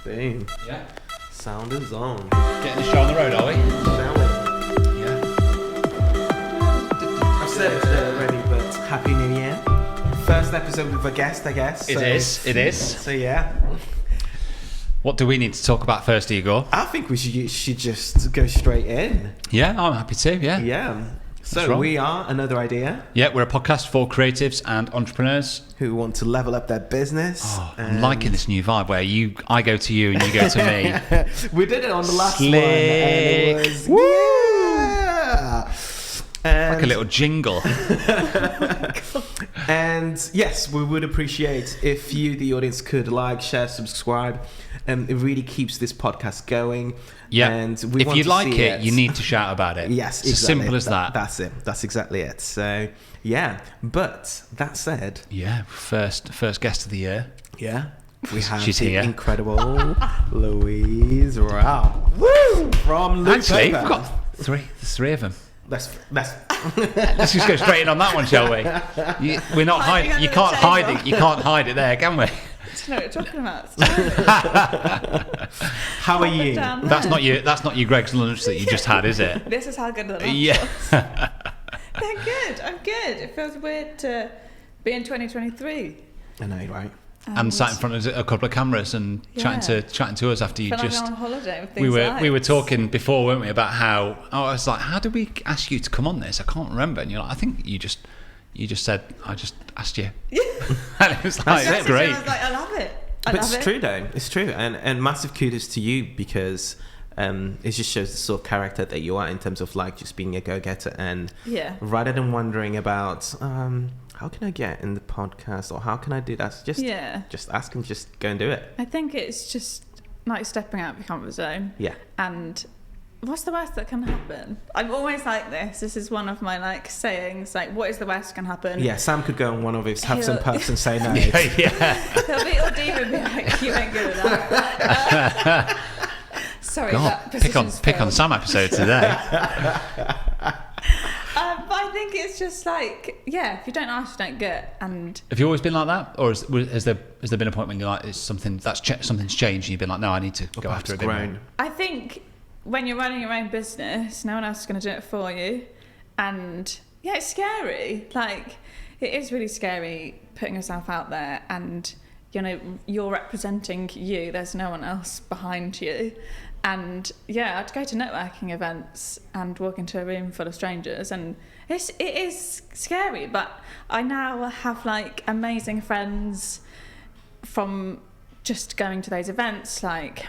Boom. Yeah. Sound is on. Getting the show on the road, are we? Shall we? Yeah. I've said it today already, but Happy New Year. First episode with a guest, I guess. It is. So yeah. What do we need to talk about first, Igor? I think we should just go straight in. Yeah, I'm happy to, yeah. Yeah. So we are Another Idea. Yeah, we're a podcast for creatives and entrepreneurs who want to level up their business. Oh, I'm liking this new vibe where I go to you and you go to me. We did it on the last Slick. one. And it was, yeah. And Like a little jingle. And yes, we would appreciate if you, the audience, could like, share, subscribe. It really keeps this podcast going. Yeah. And we if want you to like see it, you need to shout about it. Yes, it's exactly. as simple as that. That's it. That's exactly it. So yeah. But that said, Yeah, first guest of the year. yeah, we have She's the here. incredible Louise. Wow. Woo! From Luke Actually, Paper. we've got three. There's three of them. Let's Let's just go straight in on that one, shall we? We're not Hiding hiding. You under can't the hide table. it. You can't hide it there, can we? I don't know what you're talking about. How are you? Down That's there. not your Greg's lunch that you just had, is it? This is how good the lunch Yeah. They're good. I'm good. It feels weird to be in 2023. I know, right? And sat in front of a couple of cameras and Yeah. chatting to us after you feel like just. I'm on holiday with We these were lights. talking before, weren't we, about how I was like, how did we ask you to come on this? I can't remember. And you're like, I think you just said I just asked you. And it was like, Yes, that's great. I was like, I love it. But it's true though. It's true, and massive kudos to you because it just shows the sort of character that you are in terms of like just being a go-getter, and Yeah. rather than wondering about how can I get in the podcast or how can I do that, just ask and just go and do it. I think it's just like stepping out of your comfort zone. Yeah. And what's the worst that can happen? I'm always like this. This is one of my like sayings. Like, what is the worst that can happen? Yeah, Sam could go on one of his have some He'll- puffs and say no. Yeah. He'll be all deep and be like, you ain't good at that. Sorry, God, that pick on position's Sam episode today. But I think it's just like, yeah, if you don't ask, you don't get. And Have you always been like that, or has there been a point when you're like, it's something something's changed, and you've been like, no, I need to go after it a bit more? I think when you're running your own business, no one else is going to do it for you. And yeah, it's scary. Like, it is really scary putting yourself out there and, you know, you're representing you. There's no one else behind you. And yeah, I'd go to networking events and walk into a room full of strangers, and it is scary. But I now have like amazing friends from just going to those events. Like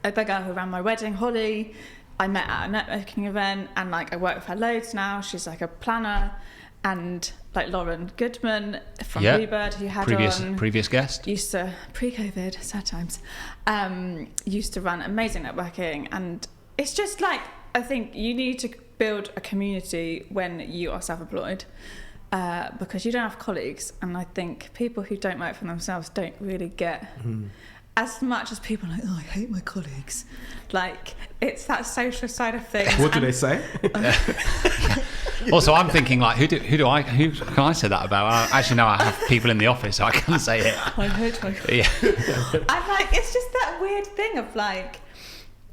the girl who ran my wedding, Holly, I met at a networking event, and like I work with her loads now. She's like a planner. And like Lauren Goodman from Bluebird, who had previous guest, used to pre-COVID, sad times, used to run amazing networking. And it's just like, I think you need to build a community when you are self-employed, because you don't have colleagues, and I think people who don't work for themselves don't really get as much as people are like, oh, I hate my colleagues. Like, it's that social side of things. What do they say? Also, I'm thinking like, who can I say that about? Actually, no, I have people in the office, so I can't say it. I hate my colleagues. Yeah. I'm like, it's just that weird thing of like,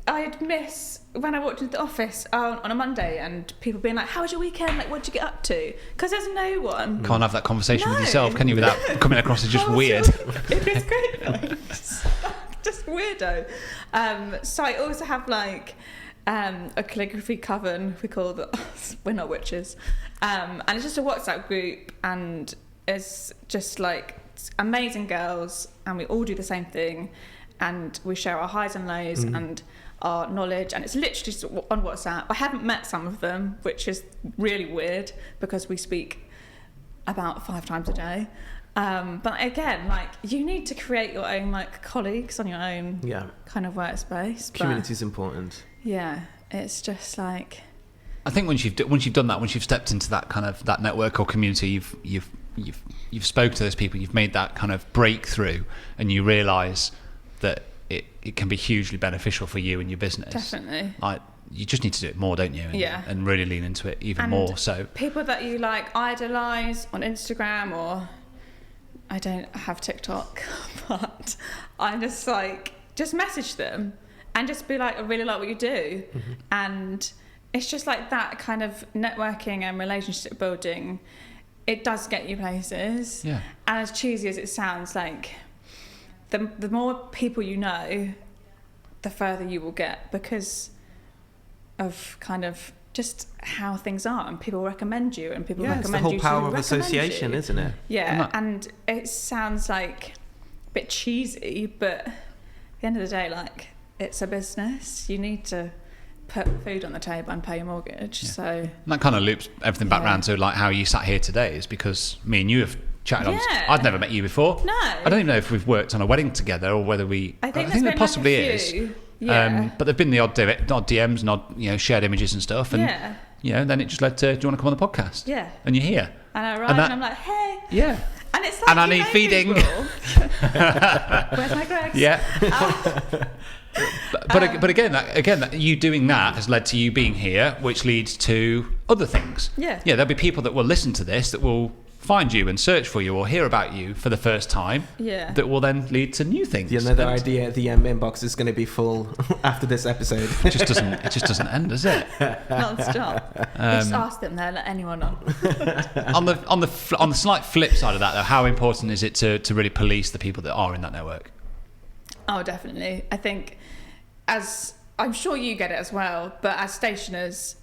I'd miss when I walked into the office on a Monday and people being like, how was your weekend? Like, what'd you get up to? Because there's no one. Can't have that conversation with No. yourself, can you, without coming across as just How was weird? It is great. Just weirdo. So I also have like a calligraphy coven. We call the we're not witches, and it's just a WhatsApp group, and it's just like amazing girls, and we all do the same thing, and we share our highs and lows and our knowledge, and it's literally just on WhatsApp. I haven't met some of them, which is really weird because we speak about 5 times a day. But again, like, you need to create your own like colleagues on your own kind of workspace. Community is important. Yeah, it's just like, I think once you've done that, once you've stepped into that kind of that network or community, you've spoken to those people, you've made that kind of breakthrough, and you realise that it can be hugely beneficial for you and your business. definitely. Like, you just need to do it more, don't you? And really lean into it even more. So people that you like idolise on Instagram, or I don't have TikTok, but I'm just like, just message them and just be like, I really like what you do. And it's just like that kind of networking and relationship building, it does get you places. Yeah. And as cheesy as it sounds, like the more people you know, the further you will get, because of kind of just how things are, and people recommend you, and people recommend you. It's the whole power of association, isn't it? Yeah, and it sounds like a bit cheesy, but at the end of the day, like, it's a business. You need to put food on the table and pay your mortgage. So and that kind of loops everything back round to like how you sat here today, is because me and you have chatted on. I'd never met you before. No, I don't even know if we've worked on a wedding together or whether we. I think there possibly is. Yeah. But there've been the odd DMs and odd shared images and stuff, and then it just led to, do you want to come on the podcast? Yeah. And you're here. And I arrive and I'm like, hey. Yeah. And it's like, and I need feeding. Where's my Greg's? Yeah. But again, you doing that has led to you being here, which leads to other things. Yeah. Yeah, there'll be people that will listen to this that will find you and search for you or hear about you for the first time. Yeah. That will then lead to new things. Another idea, the inbox is going to be full after this episode. It just doesn't end, does it? Non-stop. Just ask them, they'll let anyone on. on the slight flip side of that, though, how important is it to really police the people that are in that network? Oh, definitely. I think, as I'm sure you get it as well, but as stationers,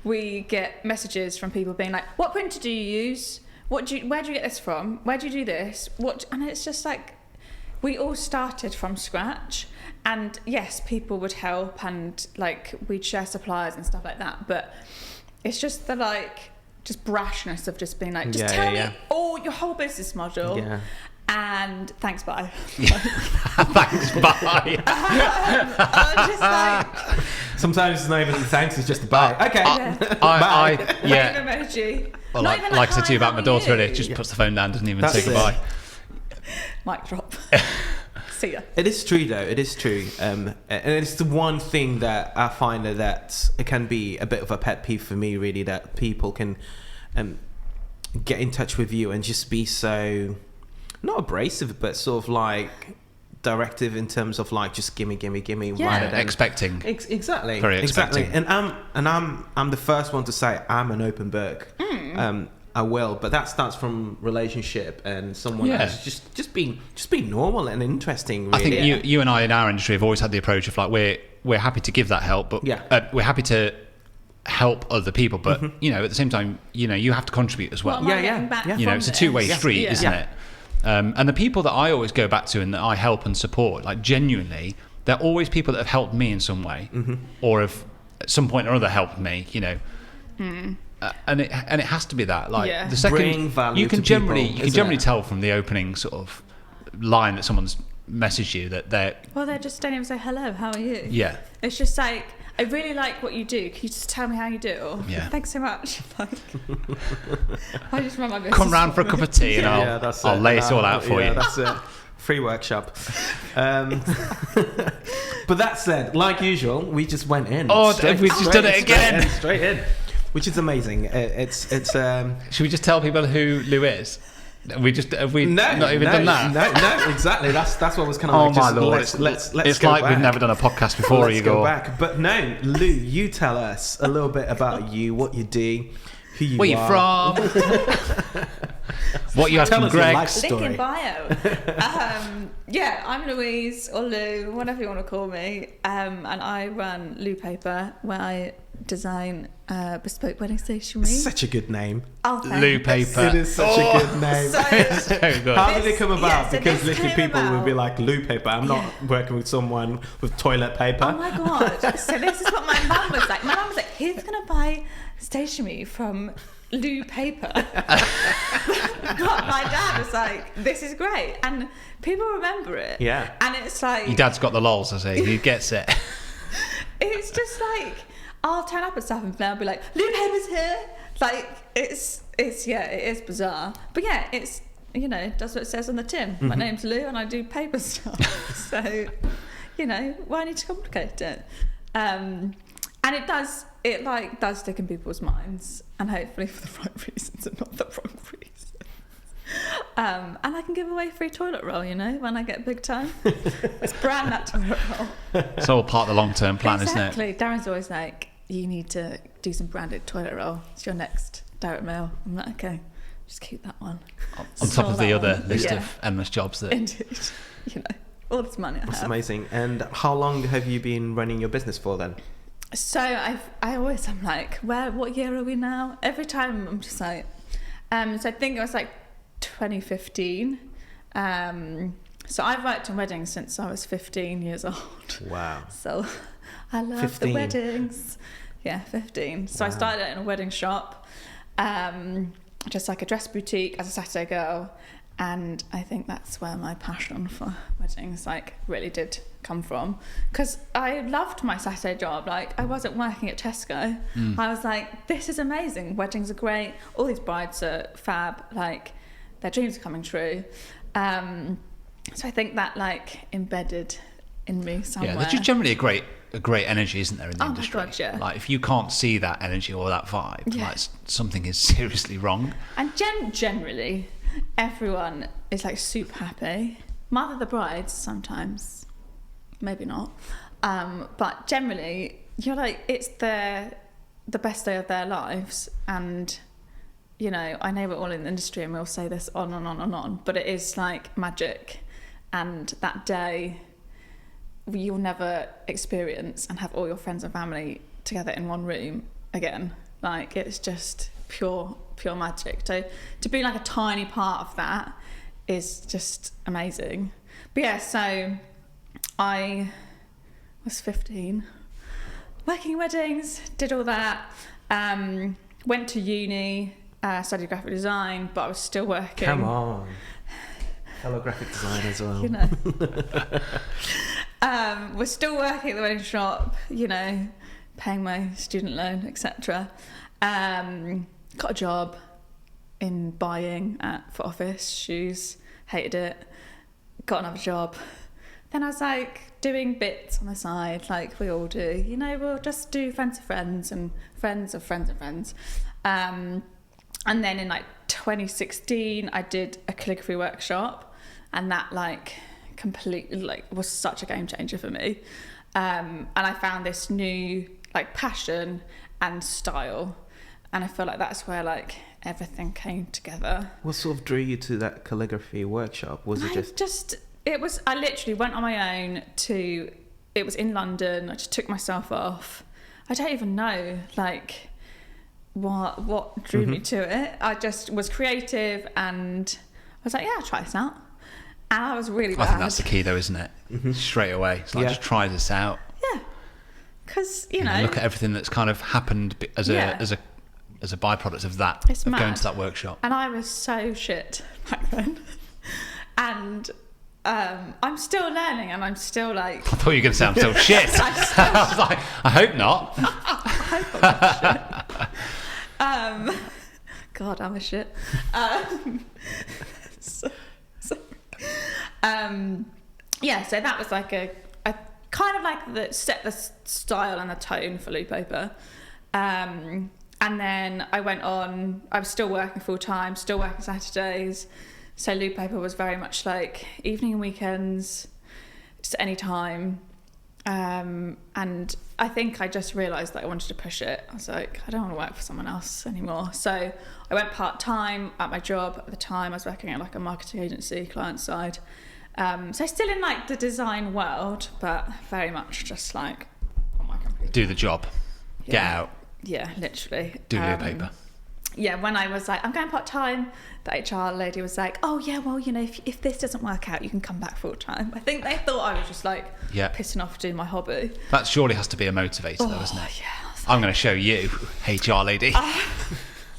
we get messages from people being like, what printer do you use? Where do you get this from? Where do you do this? And it's just like, we all started from scratch, and yes, people would help, and like we'd share suppliers and stuff like that, but it's just the like just brashness of just being like, just tell me all your whole business model. Yeah. And thanks, bye. Thanks, bye. I'm just like, sometimes it's not even thanks, it's just a bye. Okay. Bye. Emoji. Well, like I said to you about my daughter earlier, just puts the phone down, doesn't even say goodbye. Mic drop. See ya. It is true, though. It is true. And it's the one thing that I find that it can be a bit of a pet peeve for me, really, that people can get in touch with you and just be so, not abrasive, but sort of like directive in terms of like just gimme rather than expecting. Exactly. Very expecting. Exactly. And I'm the first one to say I'm an open book. I will, but that starts from relationship and someone else just being normal and interesting, really. I think you and I in our industry have always had the approach of like we're happy to give that help, but we're happy to help other people, but you know, at the same time, you know, you have to contribute as well. Yeah. You know, it's a two-way street, isn't it? And the people that I always go back to and that I help and support, like genuinely, they're always people that have helped me in some way, or have at some point or other helped me. You know, and it has to be that. Like the second bring value you can to generally people, you can generally tell from the opening sort of line that someone's messaged you that they're just don't even say hello. How are you? Yeah, it's just like, I really like what you do. Can you just tell me how you do it? Or, thanks so much. Like, I just run my business. Come round for a cup of tea and I'll lay it all out for you. That's it. Free workshop. But that said, like usual, we just went in. We've just done it again. Straight in, which is amazing. It's. Should we just tell people who Lou is? Have we not even done that? No, exactly. That's what was kind of like. Oh my lord! Let's it's go like back. We've never done a podcast before. Let's Igor. go back. But no, Lou, you tell us a little bit about you, what you do, who you where are. Where you from? What you had from Greg's. Link in bio. I'm Louise, or Lou, whatever you want to call me, and I run Lou Paper, where I design bespoke wedding stationery. Such a good name. Oh, thanks. Lou Paper. It is such a good name. So good. How did it come about? Because this literally came people about. will be like, Lou Paper. I'm not working with someone with toilet paper. Oh my god. So this is what my mum was like. My mum was like, who's going to buy stationery from Lou Paper? But my dad was like, this is great. And people remember it. Yeah. And it's like... Your dad's got the lols, I say. He gets it. It's just like, I'll turn up at stuff and they'll be like, Lou Paper's here. Like, it is bizarre. But yeah, it's, you know, does what it says on the tin. My name's Lou and I do paper stuff. So, you know, why need to complicate it? And it does stick in people's minds, and hopefully for the right reasons and not the wrong reasons. And I can give away free toilet roll, when I get big time. Let's brand that toilet roll. It's all part of the long-term plan, Exactly. isn't it? Darren's always like, you need to do some branded toilet roll. It's your next direct mail. I'm like, okay, just keep that one. On top of the other one. list of endless jobs that... Indeed. All this money I have. That's amazing. And how long have you been running your business for then? So I always am like, what year are we now? Every time I'm just like, so I think it was like 2015. So I've worked in weddings since I was 15 years old. Wow. So I love 15. the weddings. Yeah, 15. So Wow. I started in a wedding shop, just like a dress boutique as a Saturday girl. And I think that's where my passion for weddings really did come from, because I loved my Saturday job. I wasn't working at Tesco. I was like, this is amazing. Weddings are great. All these brides are fab. Their dreams are coming true. So I think that embedded in me somewhere. Yeah, that's just generally a great energy, isn't there, in the industry? My God, yeah. If you can't see that energy or that vibe, something is seriously wrong. And generally, everyone is super happy. Mother the brides sometimes, maybe not, but generally you're it's the best day of their lives. And I know we're all in the industry and we'll say this on and on and on, but it is magic. And that day you'll never experience and have all your friends and family together in one room again. It's just pure magic. So to be a tiny part of that is just amazing. But yeah, so I was 15, working in weddings, did all that, went to uni, studied graphic design, but I was still working. Come on. Fellow graphic design as well. Was still working at the wedding shop, paying my student loan, etc. Got a job in buying for office shoes, hated it. Got another job. Then I was doing bits on the side, like we all do. We'll just do friends of friends and friends of friends of friends. And then in 2016, I did a calligraphy workshop, and that completely was such a game changer for me. And I found this new passion and style. And I feel that's where everything came together. What sort of drew you to that calligraphy workshop? Was it I literally went on my own it was in London. I just took myself off. I don't even know what drew me to it. I just was creative and I was I'll try this out. And I was really bad. I think that's the key though, isn't it? Straight away. It's just try this out. Yeah. Because, look at everything that's kind of happened as a byproduct of that, it's of mad. going to that workshop. And I was so shit back then. And I'm still learning, and I'm still I thought you were going to say I'm still shit. I was I hope not. I hope I'm shit. God, I'm a shit. So that was a kind of that set the style and the tone for Lou Paper. And then I went on, I was still working full time, still working Saturdays. So Lou Paper was very much evening and weekends, just any time. And I think I just realised that I wanted to push it. I was I don't want to work for someone else anymore. So I went part-time at my job at the time. I was working at a marketing agency, client side. So still in the design world, but very much just on my computer. Do the job. Yeah. Get out. Yeah, literally. Do Lou Paper. Yeah, when I was I'm going part-time, the HR lady was oh yeah, well, if this doesn't work out, you can come back full-time. I think they thought I was just pissing off doing my hobby. That surely has to be a motivator though, isn't it? Yeah. I'm going to show you, HR lady.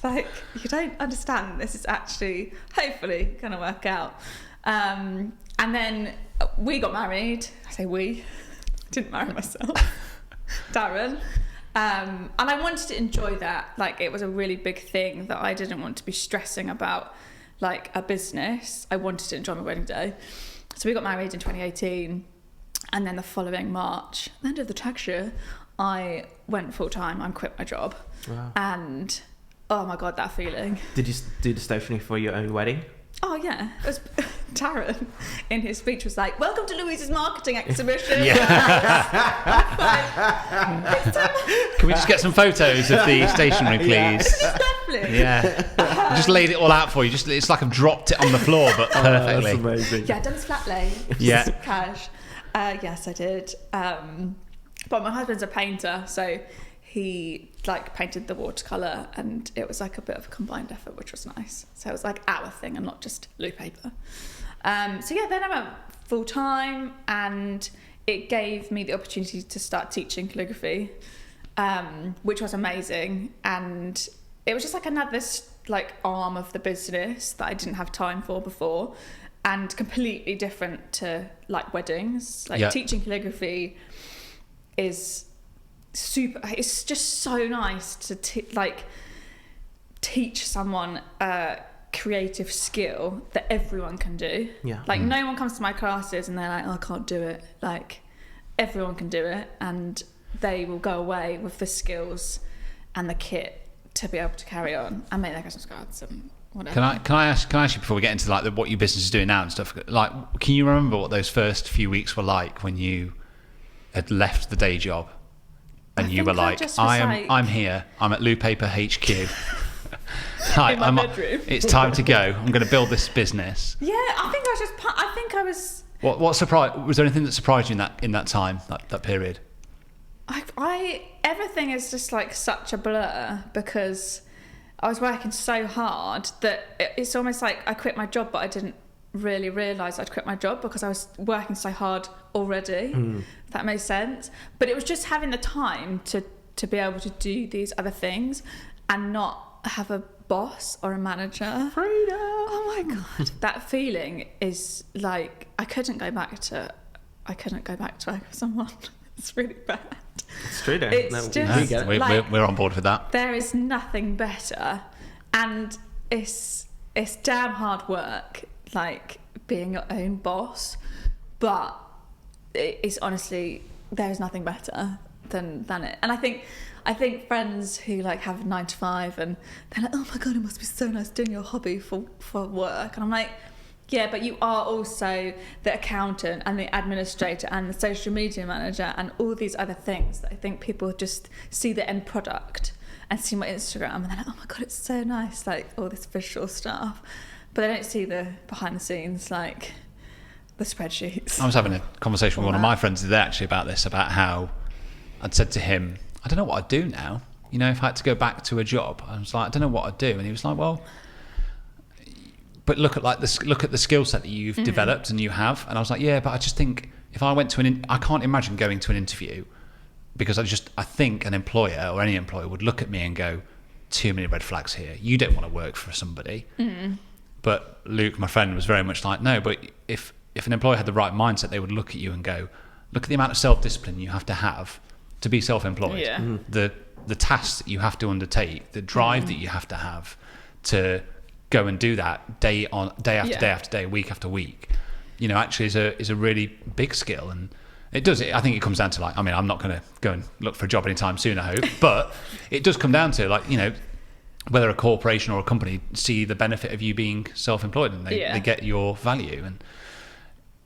You don't understand. This is actually hopefully going to work out. And then we got married. I say we. Didn't marry myself. Darren. And I wanted to enjoy that. It was a really big thing that I didn't want to be stressing about, a business. I wanted to enjoy my wedding day. So we got married in 2018. And then the following March, the end of the tax year, I went full-time. I quit my job. Wow. And, oh my God, that feeling. Did you do the stationery for your own wedding? Oh yeah, it was Darren in his speech was like, "Welcome to Louise's marketing exhibition." Can we just get some photos of the stationery, please? Definitely. Yeah. Just laid it all out for you. It's like I've dropped it on the floor, but perfectly. That's amazing. Yeah, done his flat lay. Yeah. Cash. Yes, I did. But my husband's a painter, so he like painted the watercolour, and it was like a bit of a combined effort, which was nice. So it was like our thing and not just blue paper. So yeah, then I went full time, and it gave me the opportunity to start teaching calligraphy, which was amazing. And it was just like another like arm of the business that I didn't have time for before, and completely different to like weddings. Like teaching calligraphy is super. It's just so nice to teach someone a creative skill that everyone can do. Like no one comes to my classes and they're like, oh, I can't do it. Like everyone can do it, and they will go away with the skills and the kit to be able to carry on and make their Christmas cards and whatever. Can I ask you before we get into like what your business is doing now and stuff? Like, can you remember what those first few weeks were like when you had left the day job? And you were like, I'm here. I'm at Lou Paper HQ. In my bedroom. It's time to go. I'm going to build this business. Yeah, I think I was. What surprised? Was there anything that surprised you in that time, that period? Everything is just like such a blur, because I was working so hard that it's almost like I quit my job, but I didn't really realise I'd quit my job because I was working so hard already. If that makes sense. But it was just having the time to be able to do these other things and not have a boss or a manager. Freedom. Oh my god, that feeling is like I couldn't go back to work with someone. It's really bad. It's true, though. We're on board with that. There is nothing better, and it's damn hard work, like being your own boss, but it's honestly, there is nothing better than it. And I think friends who like have 9 to 5 and they're like, oh my god, it must be so nice doing your hobby for work, and I'm like, yeah, but you are also the accountant and the administrator and the social media manager and all these other things that I think people just see the end product and see my Instagram and they're like, oh my god, it's so nice, like all this visual stuff, but they don't see the behind the scenes, like the spreadsheets. I was having a conversation with one of my friends today actually about this, about how I'd said to him, I don't know what I'd do now. You know, if I had to go back to a job, I was like, I don't know what I'd do. And he was like, well, but look at the skill set that you've developed and you have. And I was like, yeah, but I just think if I went to I can't imagine going to an interview, because I think an employer or any employer would look at me and go, too many red flags here. You don't want to work for somebody. But Luke, my friend, was very much like, no, but if an employer had the right mindset, they would look at you and go, look at the amount of self-discipline you have to be self-employed. Yeah. The tasks that you have to undertake, the drive that you have to have to go and do that day after day, week after week, you know, actually is a really big skill. And I think it comes down to like, I mean, I'm not going to go and look for a job anytime soon, I hope, but it does come down to like, you know, whether a corporation or a company see the benefit of you being self-employed and they get your value. And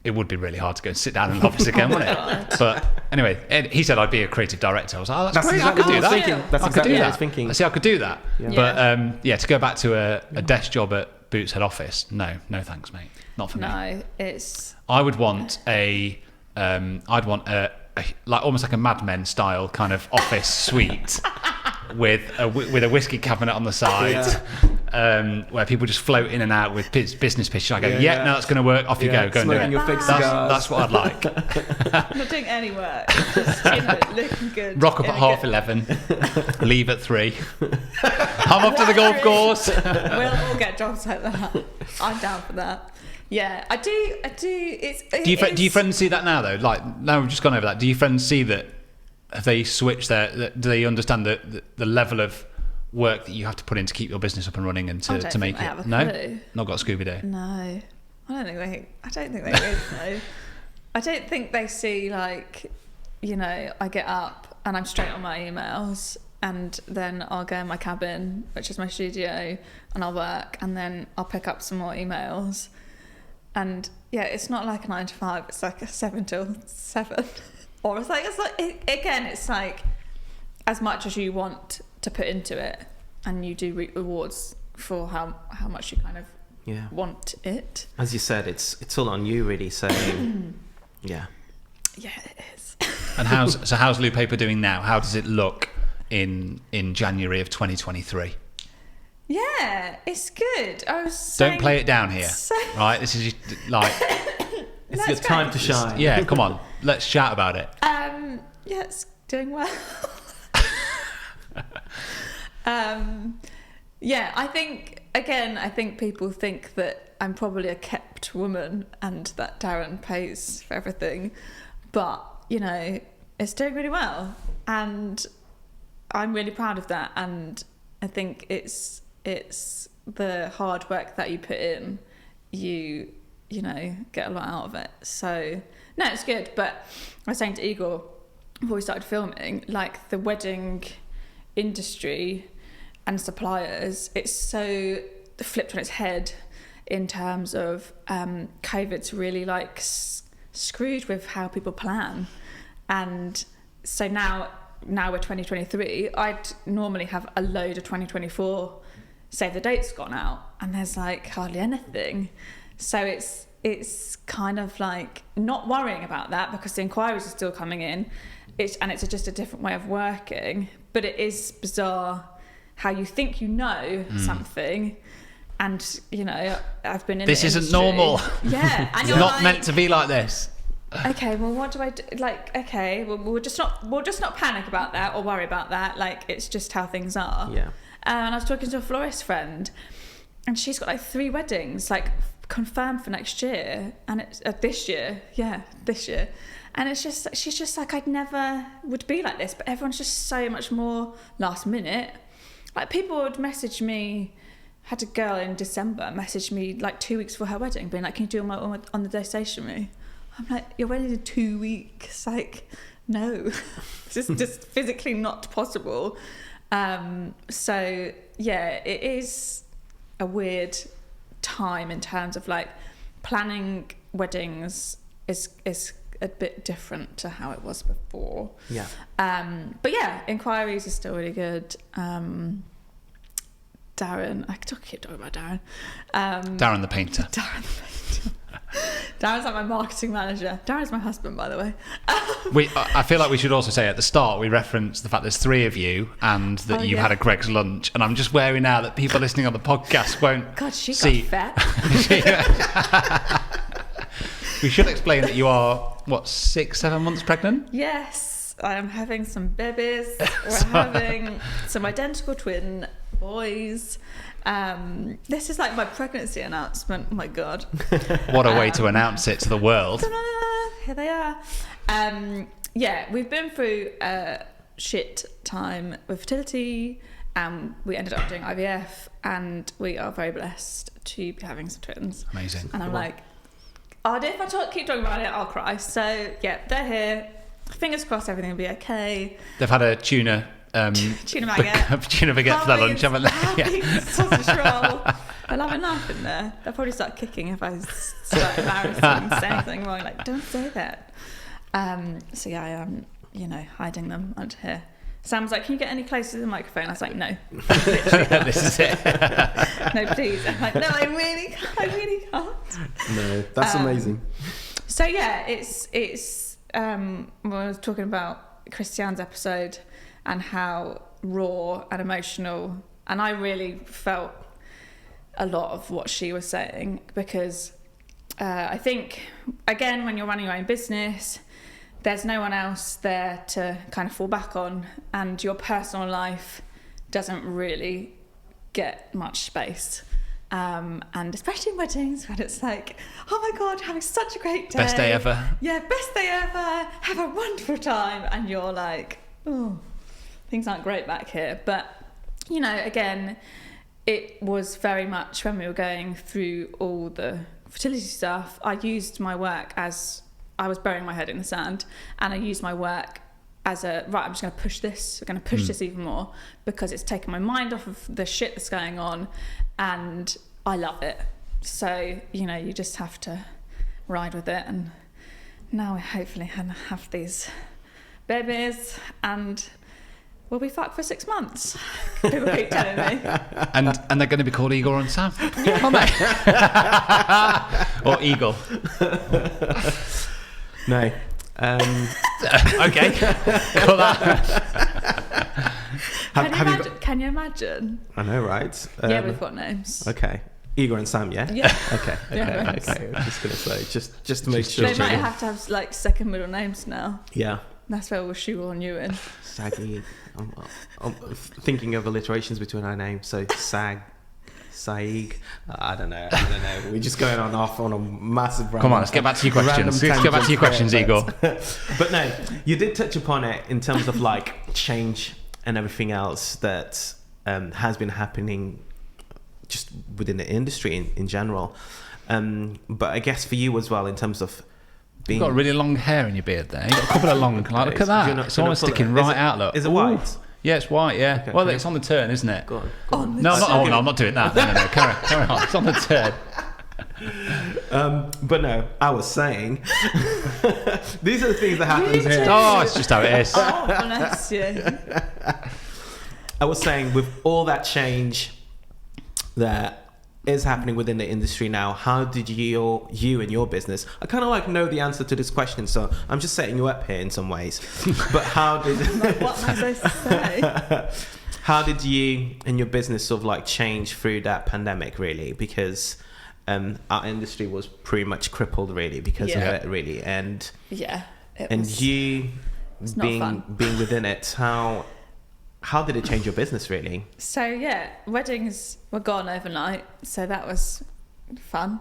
it would be really hard to go and sit down in an office again, wouldn't it? But anyway, he said I'd be a creative director. I was like, oh, that's great, exactly I could do that. That's exactly what I was thinking. I see, I could do that. Yeah. But to go back to a desk job at Boots head office, no thanks, mate. Not for me. No, it's... I would want a like almost like a Mad Men style kind of office suite with a whiskey cabinet on the side, where people just float in and out with business pitches. I go, no, that's going to work. Off you go and do it. Your fake cigars. That's what I'd like. Not doing any work, just looking good. Rock up at 11:30, leave at 3. I'm off to the golf course. We'll all get jobs like that. I'm down for that. Yeah, I do. Do your friends see that now though? Like now we've just gone over that. Do your friends see that? Have they switched do they understand the level of work that you have to put in to keep your business up and running and to make it? No, not got Scooby-Doo. No, I don't think they really know. I don't think they see like, you know, I get up and I'm straight on my emails and then I'll go in my cabin, which is my studio, and I'll work, and then I'll pick up some more emails. And yeah, it's not like a 9 to 5, it's like a 7 till 7. Or it's like it's like as much as you want to put into it, and you do reap rewards for how much you kind of want it. As you said, it's all on you really, so yeah, it is. And how's Lou Paper doing now? How does it look in January of 2023? Yeah, it's good. Don't play it down here, right? This is like it's your time to shine. Yeah, come on, let's chat about it. Yeah, it's doing well. Yeah, I think people think that I'm probably a kept woman and that Darren pays for everything, but you know, it's doing really well, and I'm really proud of that. And I think it's the hard work that you put in, you know, get a lot out of it. So no, it's good. But I was saying to Igor before we started filming, like the wedding industry and suppliers, it's so flipped on its head in terms of COVID's really like screwed with how people plan. And so now we're 2023, I'd normally have a load of 2024 save the date's gone out, and there's like hardly anything. So it's kind of like not worrying about that, because the inquiries are still coming in. It's just a different way of working. But it is bizarre how you think you know something, and you know, I've been in this the isn't industry. normal. Yeah, and it's you're not like, meant to be like this. Okay, well, what do I do? Like, okay, well, we'll just not panic about that or worry about that. Like, it's just how things are. Yeah. And I was talking to a florist friend, and she's got like 3 weddings, like confirmed for next year, and it's this year. And it's just, she's just like, I'd never would be like this, but everyone's just so much more last minute. Like, people would message me. Had a girl in December message me like 2 weeks for her wedding, being like, "Can you do my on the day stationery?" I'm like, "Your wedding's in 2 weeks." Like, no, it's just physically not possible. So yeah, it is a weird time in terms of like planning weddings is a bit different to how it was before. Yeah. But yeah, inquiries are still really good. Darren, I could keep talking about Darren. Darren the painter. Darren's like my marketing manager. Darren's my husband, by the way. I feel like we should also say at the start, we referenced the fact there's 3 of you, and that you've had a Greg's lunch, and I'm just wary now that people listening on the podcast won't God, she see. got fat. We should explain that you are, what, 6-7 months pregnant? Yes, I am having some babies. We're having some identical twin boys. This is like my pregnancy announcement. Oh my God. What a way to announce it to the world. Here they are. Yeah, we've been through a shit time with fertility. We ended up doing IVF, and we are very blessed to be having some twins. Amazing. And I'm like, if I keep talking about it, I'll cry. So yeah, they're here. Fingers crossed everything will be okay. They've had a tuna baguette. Tuna baguette for their lunch, haven't they? Yeah. Sausage roll. They'll have enough in there. They'll probably start kicking if I start embarrassing, say anything wrong. Like, don't say that. So yeah, I am, hiding them under here. Sam was like, "Can you get any closer to the microphone?" I was like, "No." This is it. No, please. I'm like, "No, I really can't." No, that's amazing. So yeah, it's when I was talking about Christiane's episode and how raw and emotional, and I really felt a lot of what she was saying, because I think, again, when you're running your own business, there's no one else there to kind of fall back on, and your personal life doesn't really get much space. And especially in weddings, when it's like, "Oh my God, having such a great day. Best day ever." Yeah, best day ever. Have a wonderful time. And you're like, "Oh, things aren't great back here." But, again, it was very much when we were going through all the fertility stuff, I used my work as I was burying my head in the sand, and I used my work as a right, I'm just going to push this. We're going to push this even more because it's taken my mind off of the shit that's going on, and I love it. So you just have to ride with it. And now we hopefully have these babies, and we'll be fucked for 6 months. People keep telling me. And they're going to be called Igor and Sam, aren't they? Or Eagle. No. Okay. Got that. Can you imagine? I know, right? Yeah, we've got names. Okay. Igor and Sam, yeah? Yeah. Okay. Yeah, I was just going to say, just to make sure. They might have to have like second middle names now. Yeah. That's where we'll shoehorn you in. Saggy. I'm thinking of alliterations between our names. So Saig. I don't know. We're just going off on a massive random. Come on, let's get back to your questions. Let's get back to your questions, Igor. But no, you did touch upon it in terms of like change and everything else that has been happening just within the industry in general. But I guess for you as well, in terms of being... You've got really long hair in your beard there. You've got a couple of long... Like, look at that. It's almost sticking right out, look. Is it white? Yeah, it's white, yeah. Okay, well, it's on the turn, isn't it? Go on. No, I'm not doing that. No. Carry on. It's on the turn. But no, I was saying... these are the things that happen here. Oh, it's just how it is. Oh, bless you. I was saying, with all that change that is happening within the industry now, how did you and your business... I kind of like know the answer to this question, so I'm just setting you up here in some ways. But how did... What am I supposed to say? How did you and your business sort of like change through that pandemic, really? Because our industry was pretty much crippled, really, because of it, really. And yeah, you being within it, how did it change your business, really? So yeah, weddings were gone overnight, so that was fun.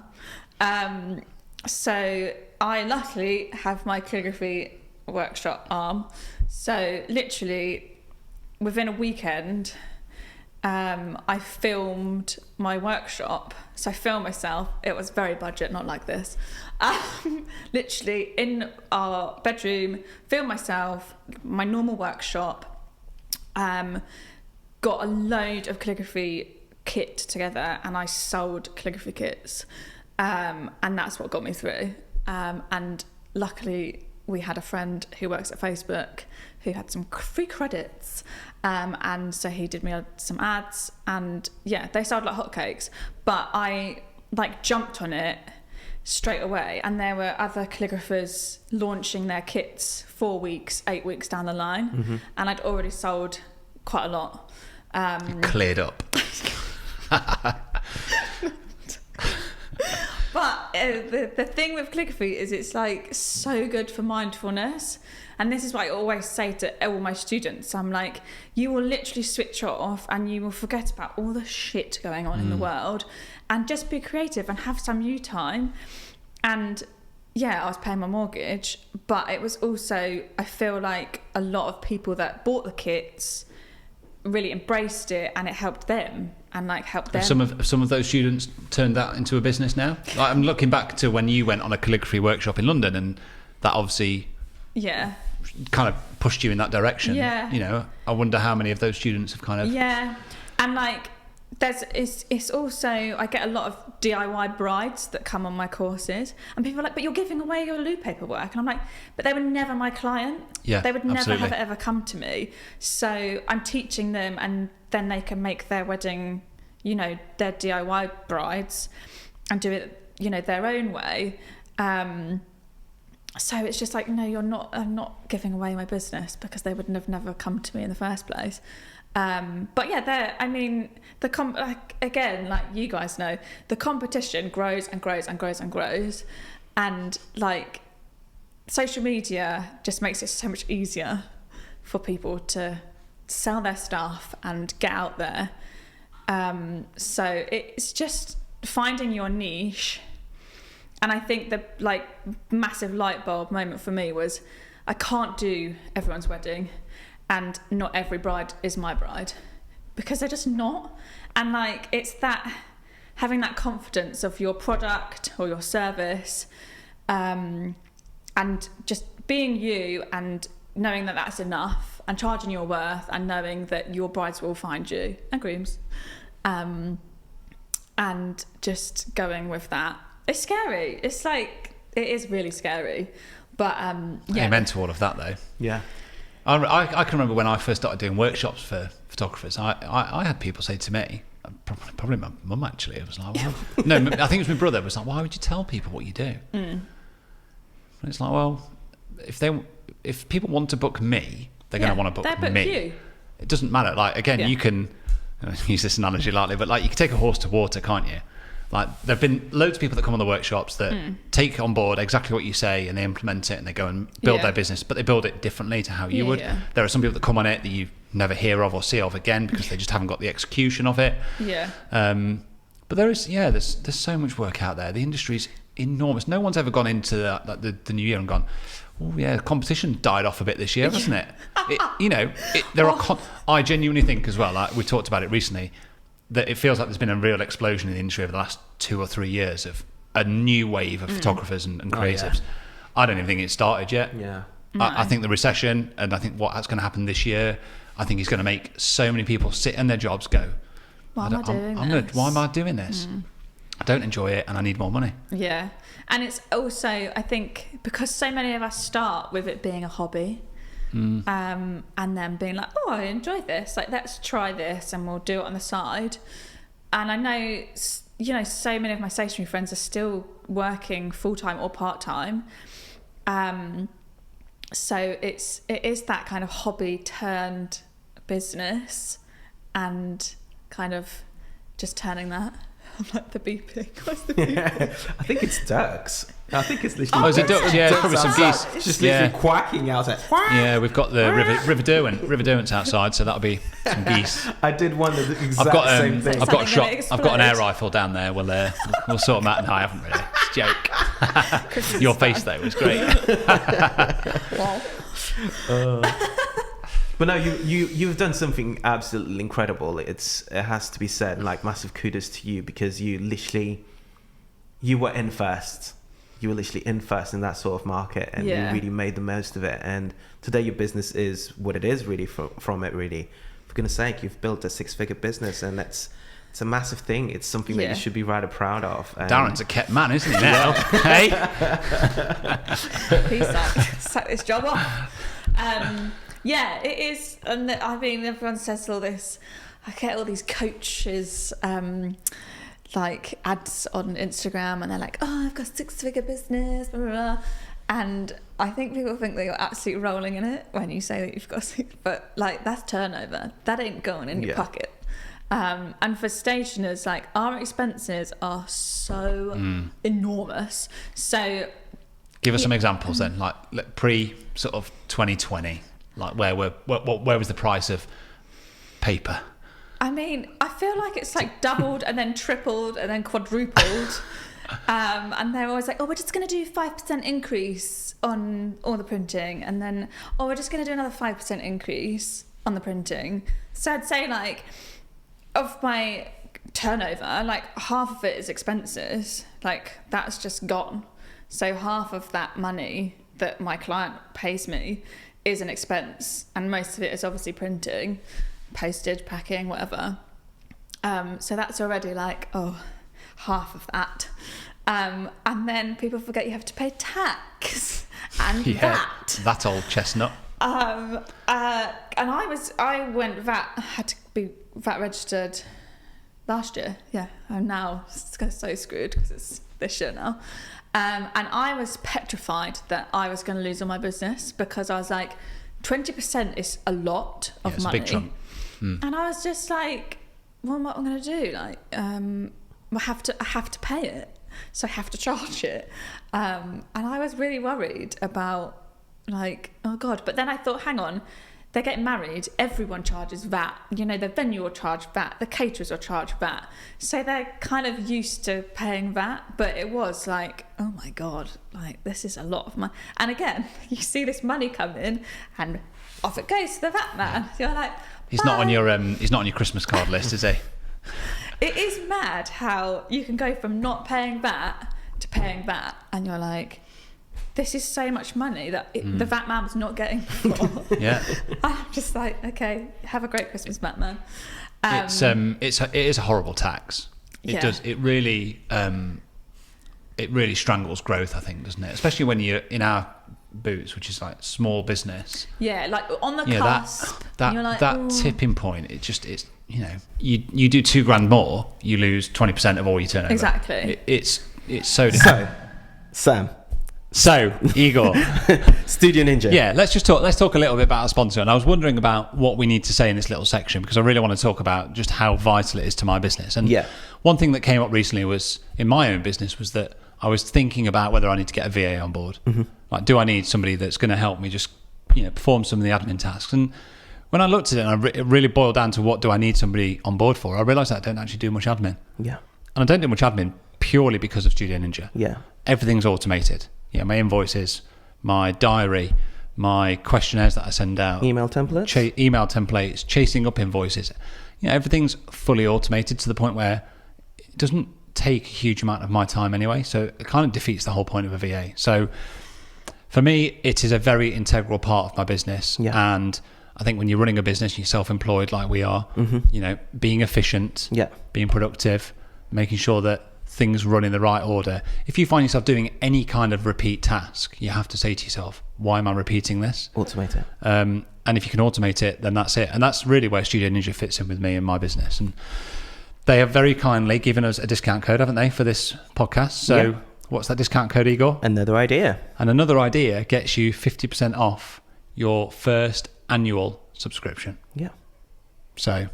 So I luckily have my calligraphy workshop arm. So literally within a weekend, I filmed my workshop. So I filmed myself. It was very budget, not like this. Literally in our bedroom, filmed myself, my normal workshop. Got a load of calligraphy kit together, and I sold calligraphy kits, and that's what got me through. And luckily we had a friend who works at Facebook who had some free credits, and so he did me some ads, and yeah, they sold like hotcakes. But I like jumped on it straight away, and there were other calligraphers launching their kits 4 weeks, 8 weeks down the line, and I'd already sold quite a lot. Cleared up. But the thing with calligraphy is it's like so good for mindfulness, and this is what I always say to all my students. I'm like, you will literally switch off and you will forget about all the shit going on in the world and just be creative and have some you time. And yeah, I was paying my mortgage, but it was also, I feel like a lot of people that bought the kits really embraced it, and it helped them and like helped them. Some of those students turned that into a business now. Like, I'm looking back to when you went on a calligraphy workshop in London, and that obviously kind of pushed you in that direction. Yeah. I wonder how many of those students have kind of... Yeah, and like it's also, I get a lot of DIY brides that come on my courses, and people are like, but you're giving away your loo paperwork, and I'm like, but they were never my client. Yeah, they would never absolutely. have ever come to me. So I'm teaching them, and then they can make their wedding, their DIY brides, and do it, their own way. So it's just like, no, I'm not giving away my business, because they would have never come to me in the first place. But yeah, again, like you guys know, the competition grows and grows and grows and grows, and like social media just makes it so much easier for people to sell their stuff and get out there. So it's just finding your niche. And I think the like massive light bulb moment for me was, I can't do everyone's wedding, and not every bride is my bride, because they're just not. And like, it's that, having that confidence of your product or your service, and just being you, and knowing that that's enough and charging your worth and knowing that your brides will find you and grooms, and just going with that. It's scary. It's like, it is really scary, but yeah. Amen to all of that though. Yeah. I can remember when I first started doing workshops for photographers, I had people say to me, probably my mum actually, it was like, well, no, I think it was my brother, was like, why would you tell people what you do? And it's like, well, if people want to book me, they're going to want to book me. You. It doesn't matter. Like, again, you can use this analogy lightly, but like, you can take a horse to water, can't you? Like, there have been loads of people that come on the workshops that take on board exactly what you say and they implement it and they go and build their business, but they build it differently to how you would. Yeah. There are some people that come on it that you never hear of or see of again because they just haven't got the execution of it. Yeah. But there's so much work out there. The industry's enormous. No one's ever gone into the new year and gone, oh yeah, competition died off a bit this year, hasn't it? I genuinely think as well, like we talked about it recently, that it feels like there's been a real explosion in the industry over the last 2 or 3 years of a new wave of photographers and creatives. I don't even think it's started yet. Yeah. No. I think the recession, and I think what's going to happen this year, I think is going to make so many people sit in their jobs go, why am I doing this? I don't enjoy it and I need more money. Yeah. And it's also, I think, because so many of us start with it being a hobby, and then being like, oh, I enjoy this, like, let's try this and we'll do it on the side. And I know, so many of my stationery friends are still working full-time or part-time. So it is that kind of hobby turned business, and kind of just turning that. I'm like, the beeping. What's the beeping? Yeah, I think it's ducks. I think it's literally. Oh, is it ducks? Yeah, probably some geese. It's just literally quacking out. Yeah, we've got the River Derwent's outside, so that'll be some geese. I did wonder the exact same thing. I've got a shot. I've got an air rifle down there. We'll sort them out. No, I haven't really. It's a joke. Your face though was great. But no, you've done something absolutely incredible. It has to be said, like, massive kudos to you, because you were in first. You were literally in first in that sort of market, and you really made the most of it. And today your business is what it is, really, from it, really. For goodness sake, you've built a 6-figure business, and it's a massive thing. It's something that you should be rather proud of. Darren's a kept man, isn't he now? Hey? He sacked this job off. Yeah, it is. And I mean, everyone says all this. I get all these coaches, like, ads on Instagram, and they're like, oh, I've got a 6-figure business, blah, blah, blah. And I think people think that you're absolutely rolling in it when you say that you've got but like, that's turnover. That ain't going in your pocket. And for stationers, like, our expenses are so enormous. So give us some examples then, like pre sort of 2020. Like, where was the price of paper? I mean, I feel like it's like doubled and then tripled and then quadrupled. And they're always like, oh, we're just going to do 5% increase on all the printing. And then, oh, we're just going to do another 5% increase on the printing. So I'd say, like, of my turnover, like, half of it is expenses. Like, that's just gone. So half of that money that my client pays me is an expense, and most of it is obviously printing, postage, packing, whatever. So that's already like, oh, half of that. And then people forget you have to pay tax and VAT. That old chestnut. And I went had to be VAT registered last year. Yeah, I'm now so screwed because it's this year now. And I was petrified that I was going to lose all my business, because I was like, 20% is a lot of money. It's a big chunk. And I was just like, what am I going to do? Like, I have to pay it, so I have to charge it. And I was really worried about, like, oh God. But then I thought, hang on, they're getting married, everyone charges VAT. You know, the venue will charge VAT, the caterers will charge VAT. So they're kind of used to paying VAT, but it was like, oh my God, like, this is a lot of money. And again, you see this money come in and off it goes to the VAT man. You're like, he's not on your Christmas card list, is he? It is mad how you can go from not paying VAT to paying VAT, and you're like, this is so much money that the VAT man was not getting before. Yeah. I'm just like, okay, have a great Christmas, VAT man. It is a horrible tax. It really strangles growth, I think, doesn't it? Especially when you're in our boots, which is like small business. Yeah, like on the cusp. That tipping point, it's you do $2,000 more, you lose 20% of all your turnover. Exactly. It's so difficult. So, Igor, Studio Ninja. Yeah, let's talk a little bit about our sponsor. And I was wondering about what we need to say in this little section, because I really want to talk about just how vital it is to my business. And one thing that came up recently was in my own business was that I was thinking about whether I need to get a VA on board. Mm-hmm. Like, do I need somebody that's going to help me just perform some of the admin tasks? And when I looked at it, and it really boiled down to what do I need somebody on board for, I realised that I don't actually do much admin. Yeah. And I don't do much admin purely because of Studio Ninja. Yeah. Everything's automated. Yeah, my invoices, my diary, my questionnaires that I send out, email templates, chasing up invoices. Everything's fully automated to the point where it doesn't take a huge amount of my time anyway. So it kind of defeats the whole point of a VA. So for me, it is a very integral part of my business. Yeah. And I think when you're running a business, you're self-employed like we are, being efficient, being productive, making sure that things run in the right order. If you find yourself doing any kind of repeat task, you have to say to yourself, why am I repeating this? Automate it. And if you can automate it, then that's it. And that's really where Studio Ninja fits in with me and my business. And they have very kindly given us a discount code, haven't they, for this podcast? So what's that discount code, Igor? Another idea. And another idea gets you 50% off your first annual subscription. Yeah. So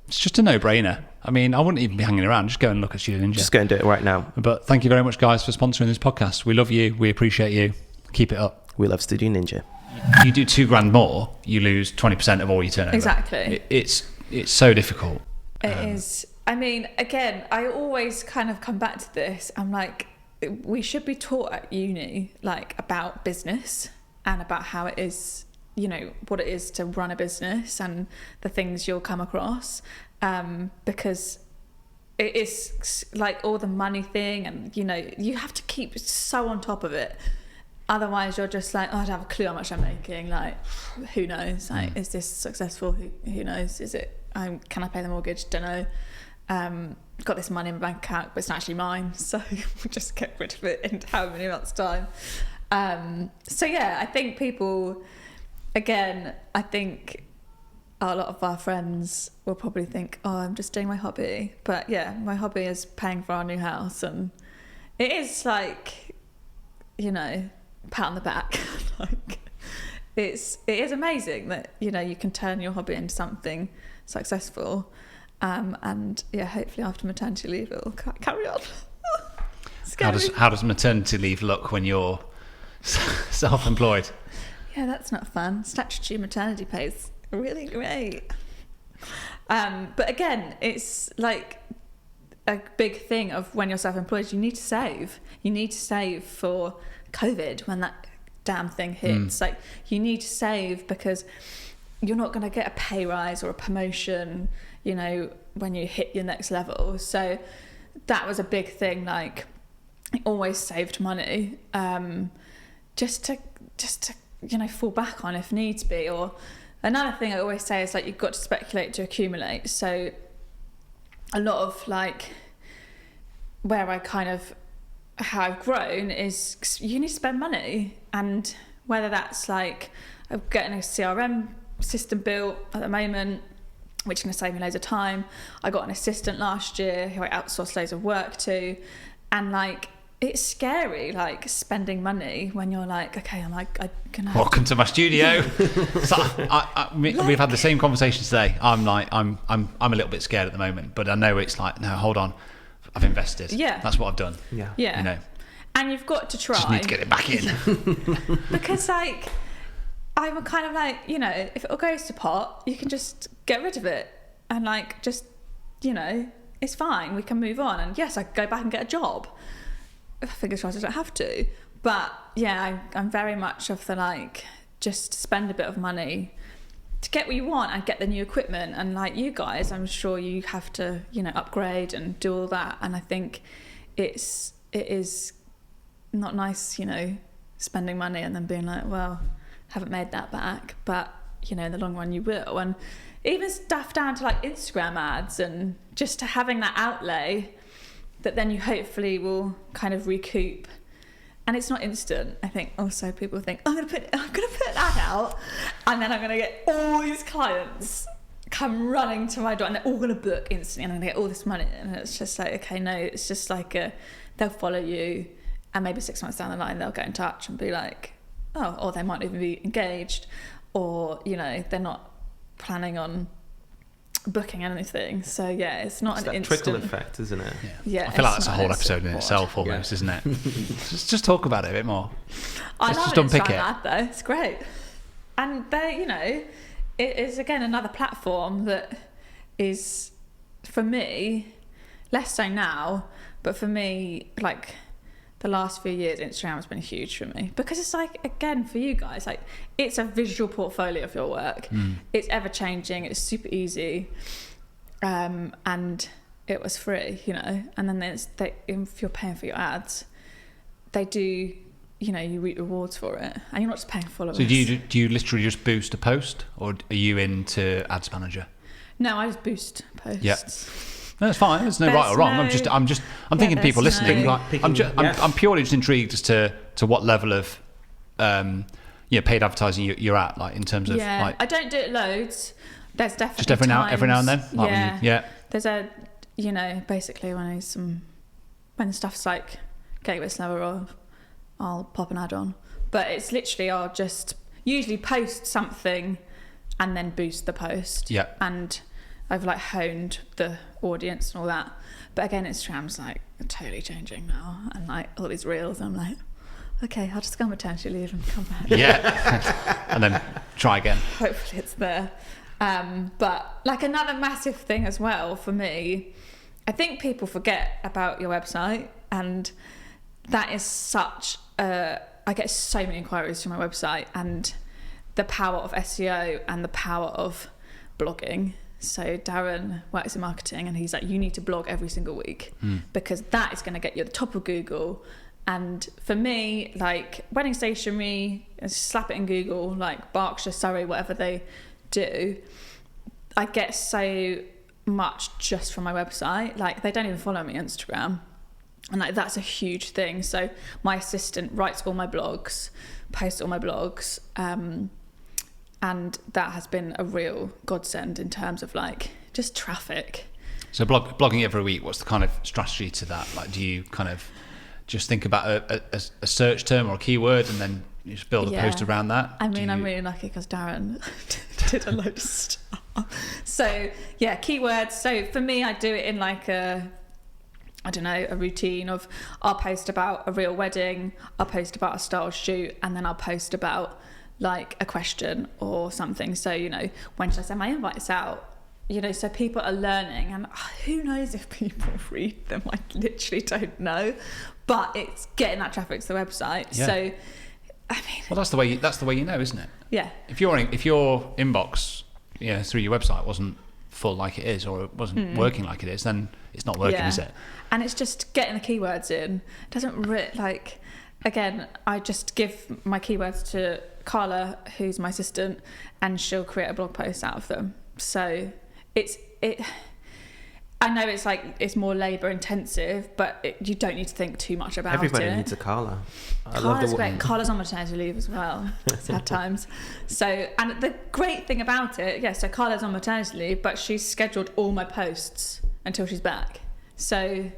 it's just a no-brainer. I mean, I wouldn't even be hanging around. Just go and look at Studio Ninja. Just go and do it right now. But thank you very much, guys, for sponsoring this podcast. We love you. We appreciate you. Keep it up. We love Studio Ninja. You do $2,000 more, you lose 20% of all your turnover. Exactly. It's so difficult. It is. I mean, again, I always kind of come back to this. I'm like, we should be taught at uni, like, about business and about how it is, what it is to run a business and the things you'll come across. Because it is like all the money thing, and you have to keep so on top of it. Otherwise, you're just like, I don't have a clue how much I'm making. Like, who knows? Like, is this successful? Who knows? Is it? Can I pay the mortgage? Don't know. Got this money in my bank account, but it's not actually mine, so we'll just get rid of it in how many months' time. So yeah, I think people, again, a lot of our friends will probably think, oh, I'm just doing my hobby. But yeah, my hobby is paying for our new house. And it is like, pat on the back. Like, it is amazing that, you can turn your hobby into something successful. And yeah, hopefully after maternity leave, it'll carry on. How does maternity leave look when you're self-employed? Yeah, that's not fun. Statutory maternity pay is really great. But again, it's like a big thing of when you're self-employed, you need to save. You need to save for COVID when that damn thing hits. Like, you need to save because you're not going to get a pay rise or a promotion, when you hit your next level. So that was a big thing. Like, I always saved money, just to fall back on if needs be. Or another thing I always say is, like, you've got to speculate to accumulate. So a lot of, like, where I kind of, how I've grown is you need to spend money. And whether that's like, I'm getting a CRM system built at the moment, which is going to save me loads of time. I got an assistant last year who I outsourced loads of work to. And, like, it's scary, like, spending money when you're like, okay, I'm gonna have welcome to my studio. So we've had the same conversation today. I'm like, I'm a little bit scared at the moment, but I know it's like, no, hold on, I've invested. Yeah, that's what I've done. Yeah. And you've got to try. Just need to get it back in. Because, like, I'm kind of like, if it all goes to pot, you can just get rid of it and, like, just, it's fine. We can move on. And yes, I could go back and get a job. Fingers crossed I don't have to. But yeah, I'm very much of the, like, just spend a bit of money to get what you want and get the new equipment. And, like, you guys, I'm sure you have to, upgrade and do all that. And I think it is not nice, spending money and then being like, well, haven't made that back, but you know, in the long run you will. And even stuff down to like Instagram ads, and just to having that outlay that then you hopefully will kind of recoup. And it's not instant. I think also people think, I'm gonna put that out, and then I'm gonna get all these clients come running to my door, and they're all gonna book instantly, and I'm gonna get all this money. And it's just like, okay, no, it's just like they'll follow you, and maybe 6 months down the line they'll get in touch and be like, oh, or they might even be engaged, or you know, they're not planning on booking anything. So yeah, it's not it's an that instant trickle effect, isn't it? Yeah, I feel like that's a whole episode in itself almost, isn't it? just talk about it a bit more. I Just love unpick Instagram it. ad though, it's great. And they, you know, it is again another platform that is, for me, less so now, but for me, like the last few years, Instagram has been huge for me, because it's like, again, for you guys, like it's a visual portfolio of your work. It's ever changing, it's super easy, and it was free, you know. And then if you're paying for your ads, they do, you know, you reap rewards for it, and you're not just paying followers. So do you literally just boost a post, or are you into Ads Manager? No, I just boost posts. Yeah. No, it's fine. There's no right or wrong. I'm thinking people listening. I'm purely just intrigued as to what level of paid advertising you're at, like in terms of like. I don't do it loads. There's definitely just every now and then. Like There's a, you know, basically when stuff's like getting a bit slower, I'll pop an ad on. But it's literally, I'll just usually post something and then boost the post. Yeah. And I've like honed the audience and all that. But again, Instagram's like totally changing now, and like all these reels, I'm like, okay, I'll just go on maternity leave and come back. Yeah. And then try again. Hopefully it's there. But like another massive thing as well for me, I think people forget about your website, and that is such I get so many inquiries from my website, and the power of SEO and the power of blogging. So Darren works in marketing, and he's like, you need to blog every single week, because that is going to get you at the top of Google. And for me, like wedding stationery, slap it in Google, like Berkshire, Surrey, whatever they do, I get so much just from my website. Like they don't even follow me on Instagram, and like that's a huge thing. So my assistant writes all my blogs, posts all my blogs, and that has been a real godsend in terms of like just traffic. So blogging every week, what's the kind of strategy to that? Like, do you kind of just think about a search term or a keyword, and then you just build a post around that? I mean, I'm really lucky because Darren did a load of stuff. So yeah, keywords. So for me, I do it in like a routine of, I'll post about a real wedding, I'll post about a style shoot, and then I'll post about like a question or something. So, you know, when should I send my invites out? You know, so people are learning, and who knows if people read them? I literally don't know, but it's getting that traffic to the website. Yeah. So, I mean, well, that's the way you know, isn't it? Yeah. If your inbox, through your website wasn't full like it is, or it wasn't working like it is, then it's not working, is it? And it's just getting the keywords in. It doesn't again, I just give my keywords to Carla, who's my assistant, and she'll create a blog post out of them. So I know it's like it's more labour intensive, but you don't need to think too much about Everybody it. Everybody needs a Carla. Carla's great. Carla's on maternity leave as well. Sad times. So, and the great thing about it, so Carla's on maternity leave, but she's scheduled all my posts until she's back. So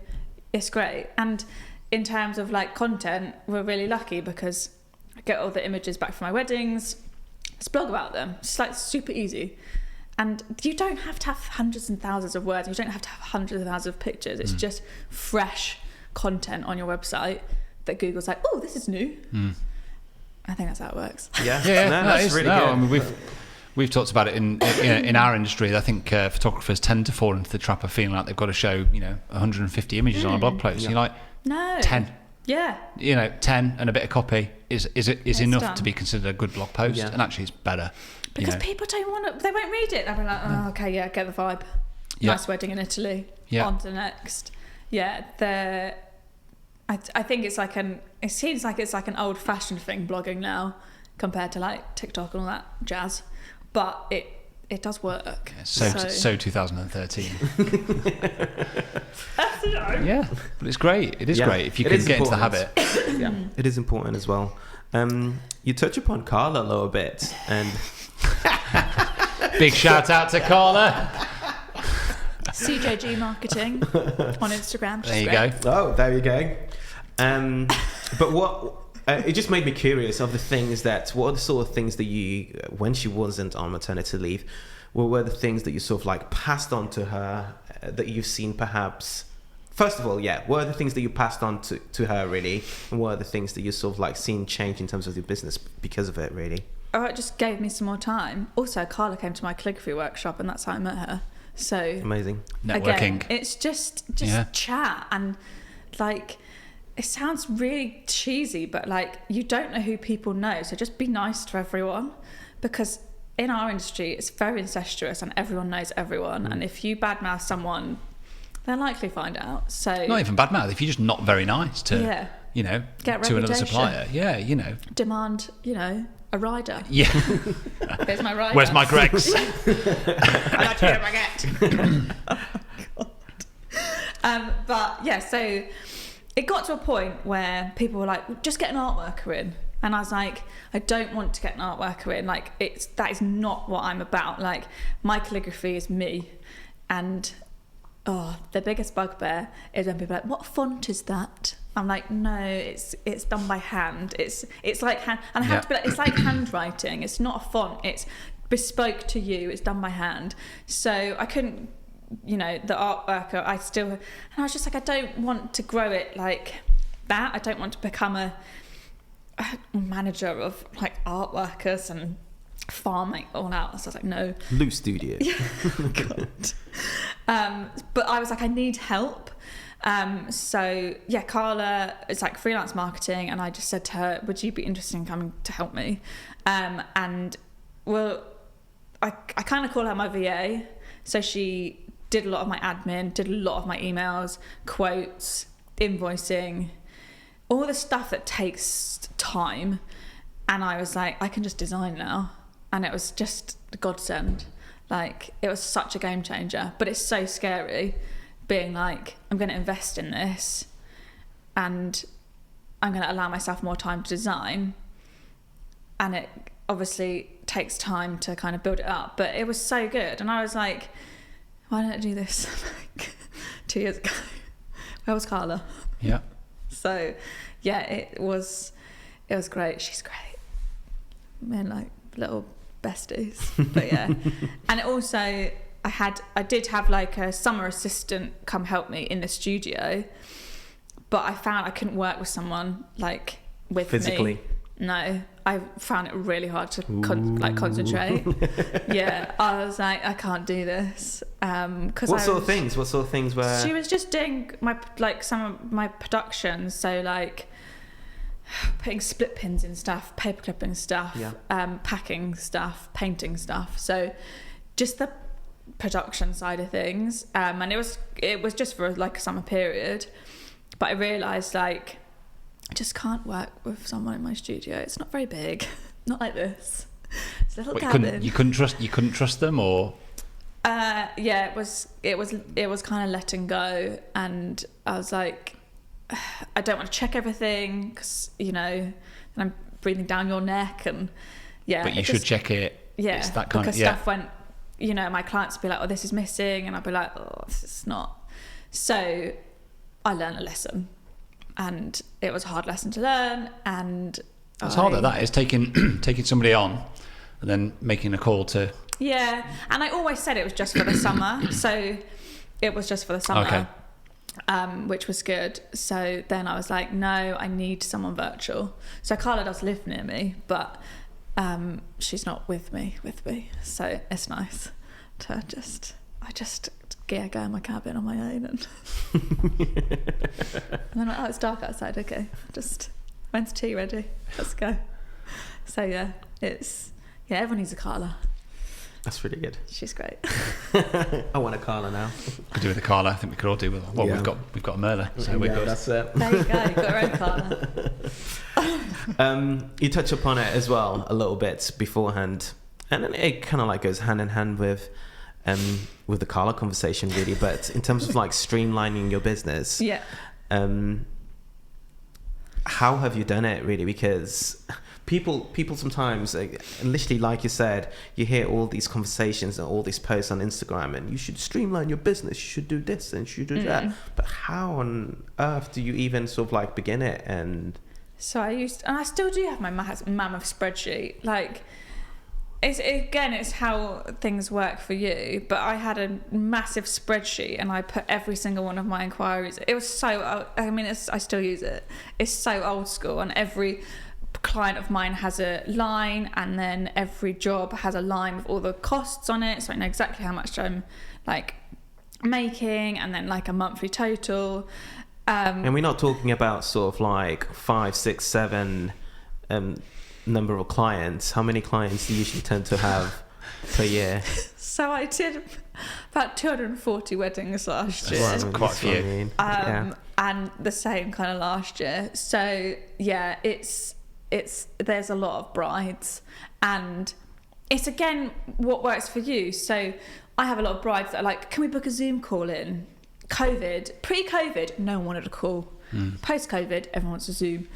it's great. And in terms of like content, we're really lucky because I get all the images back from my weddings. Let's blog about them. It's like super easy. And you don't have to have hundreds and thousands of words. You don't have to have hundreds of thousands of pictures. It's just fresh content on your website that Google's like, oh, this is new. I think that's how it works. Yeah, that's really good. I mean, we've talked about it in our industry. I think photographers tend to fall into the trap of feeling like they've got to show 150 images on a blog post. Yeah. You're like, no, 10. Yeah. 10 and a bit of copy is enough done. to be considered a good blog post, and actually it's better. Because people don't want to, they won't read it. They'll be like, oh, okay, yeah, get the vibe. Yeah. Nice wedding in Italy. Yeah. On to the next. Yeah, I think it's like it seems like it's like an old-fashioned thing, blogging now, compared to like TikTok and all that jazz. But it does work. Yeah, so 2013. Yeah, but it's great. It is great if you can get into the habit. Yeah, it is important as well. You touch upon Carla a little bit, and big shout out to Carla. CJG Marketing on Instagram. There you go. Oh, there you go. But what it just made me curious of the things that, what are the sort of things that you, when she wasn't on maternity leave, what were the things that you sort of like passed on to her that you've seen perhaps? First of all, what are the things that you passed on to her really, and what are the things that you sort of like seen change in terms of your business because of it really? Oh, it just gave me some more time. Also, Carla came to my calligraphy workshop, and that's how I met her. So amazing. Networking. Again, it's just chat, and like, it sounds really cheesy, but like, you don't know who people know, so just be nice to everyone, because in our industry it's very incestuous and everyone knows everyone, and if you badmouth someone, they'll likely find out. So not even badmouth, if you're just not very nice to get to another supplier, demand a rider. Yeah. Here's my rider. Where's my Greg's? I'd like to get a baguette. Oh, God. But yeah, so it got to a point where people were like, just get an art worker in. And I was like, I don't want to get an art worker in. Like, that is not what I'm about. Like, my calligraphy is me. And the biggest bugbear is when people are like, what font is that? I'm like, no, it's done by hand. It's like hand, and I have to be like, it's like handwriting. It's not a font. It's bespoke to you. It's done by hand. So I couldn't, the art worker, and I was just like, I don't want to grow it like that. I don't want to become a manager of like art workers and farming all out. So I was like, no. Loose studio. God. But I was like, I need help. So yeah, Carla is like freelance marketing, and I just said to her, would you be interested in coming to help me? And well, I kind of call her my VA. So she did a lot of my admin, did a lot of my emails, quotes, invoicing, all the stuff that takes time. And I was like, I can just design now. And it was just a godsend. Like, it was such a game changer. But it's so scary being like, I'm going to invest in this and I'm going to allow myself more time to design. And it obviously takes time to kind of build it up. But it was so good. And I was like, why didn't I do this like 2 years ago? Where was Carla? Yeah. So, yeah, it was great. She's great. We're like little besties. But yeah. And also, I did have like a summer assistant come help me in the studio, but I found I couldn't work with someone like with physically. Me. No, I found it really hard to concentrate. Yeah, I was like, I can't do this. What sort of things were? She was just doing some of my productions, so like putting split pins in stuff, paper clipping stuff, packing stuff, painting stuff. So just the production side of things, and it was just for like a summer period. But I realised like I just can't work with someone in my studio. It's not very big, not like this. It's a little cabin. You couldn't trust them, or? Yeah, it was kind of letting go, and I was like, I don't want to check everything because and I'm breathing down your neck, and But you should check it. Yeah, it's that kind because of stuff went. My clients would be like, "Oh, this is missing," and I'd be like, "Oh, this is not." So I learned a lesson, and it was a hard lesson to learn. And it's harder. That is taking somebody on, and then making a call to. Yeah, and I always said it was just for the summer, so it was just for the summer, okay. Which was good. So then I was like, no, I need someone virtual. So Carla does live near me, but she's not with me, so it's nice to I just go in my cabin on my own, and then I'm like, it's dark outside, okay, when's tea ready, let's go. So yeah, everyone needs a Carla. That's really good. She's great. I want a Carla now. Could do with a Carla. I think we could all do with. Well, Yeah. we've got a Merla, so we're good. That's it. There you go. You've got your own Carla. You touch upon it as well a little bit beforehand, and then it kind of like goes hand in hand with the Carla conversation, really. But in terms of like streamlining your business, Yeah. How have you done it, really? Because people sometimes, literally, like you said, you hear all these conversations and all these posts on Instagram, and you should streamline your business, you should do this and you should do that. But how on earth do you even sort of like begin it? And So and I still do have my mammoth spreadsheet. Like, it's how things work for you. But I had a massive spreadsheet, and I put every single one of my inquiries. It was so, I still use it. It's so old school, and every client of mine has a line, and then every job has a line with all the costs on it, so I know exactly how much I'm like making, and then like a monthly total. And we're not talking about sort of like 5, 6, 7 number of clients. How many clients do you usually tend to have per year? So I did about 240 weddings last year. That's quite a few. And the same kind of last year. So yeah, it's there's a lot of brides, and it's again what works for you. So I have a lot of brides that are like, can we book a Zoom call in? Pre-COVID, no one wanted a call. Post-COVID, everyone wants a Zoom.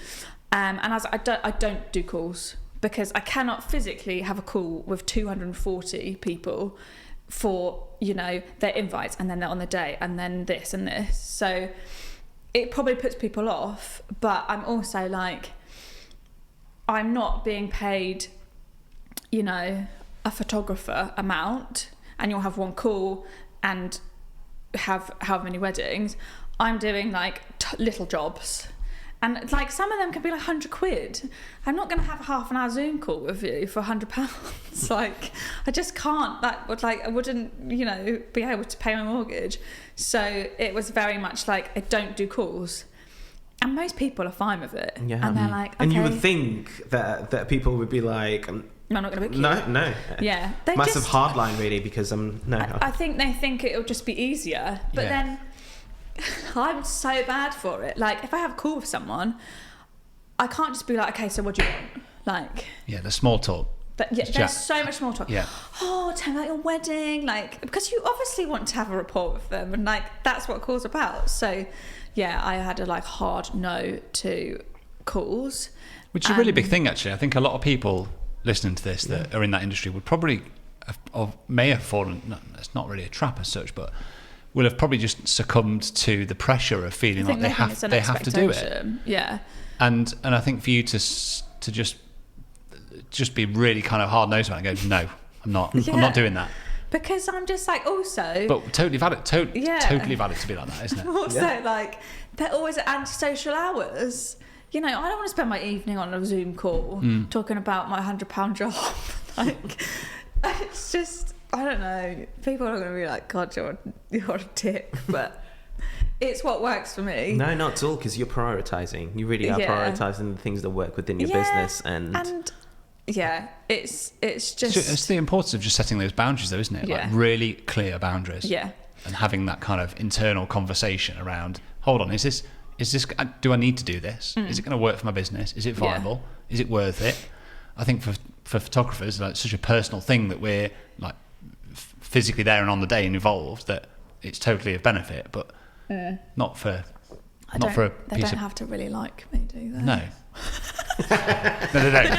And I was like, I don't do calls, because I cannot physically have a call with 240 people for, their invites, and then they're on the day, and then this and this. So it probably puts people off, but I'm also like, I'm not being paid, a photographer amount, and you'll have one call and have however many weddings. I'm doing like little jobs, and like some of them can be like £100. I'm not going to have a half an hour Zoom call with you for £100. Like, I just can't. That would I wouldn't be able to pay my mortgage. So it was very much like, I don't do calls, and most people are fine with it. Yeah. And they're like, okay. And you would think that people would be like, I'm not going to book you. No. Yeah. Massive hard line, really, because I think they think it'll just be easier, but then I'm so bad for it. Like, if I have a call with someone, I can't just be like, okay, so what do you want? Like, Yeah, the small talk. but yeah, there's so much more talk. Yeah. Oh, tell me about your wedding, like, because you obviously want to have a rapport with them, and like that's what calls about. So yeah, I had a like hard no to calls, Which is a really big thing, actually. I think a lot of people listening to this that are in that industry would probably or may have fallen. No, it's not really a trap as such, but will have probably just succumbed to the pressure of feeling like they have to do it. Yeah. And I think for you to just be really kind of hard nosed about it and go, no, I'm not. I'm not doing that. Because I'm just like, also, But totally valid. Totally valid to be like that, isn't it? also like they're always at antisocial hours. I don't want to spend my evening on a Zoom call talking about my £100 job. Like, it's just, I don't know. People are going to be like, God, you're a dick, but it's what works for me. No, not at all, because you're prioritising. You really are prioritising the things that work within your business, and yeah, it's just... It's the importance of just setting those boundaries, though, isn't it? Like really clear boundaries. Yeah. And having that kind of internal conversation around, hold on, is this, do I need to do this? Is it going to work for my business? Is it viable? Is it worth it? I think for photographers, like, it's such a personal thing that we're like physically there and on the day and involved, that it's totally of benefit, but not for a They piece don't of... have to really like me, do they? No. No, they don't.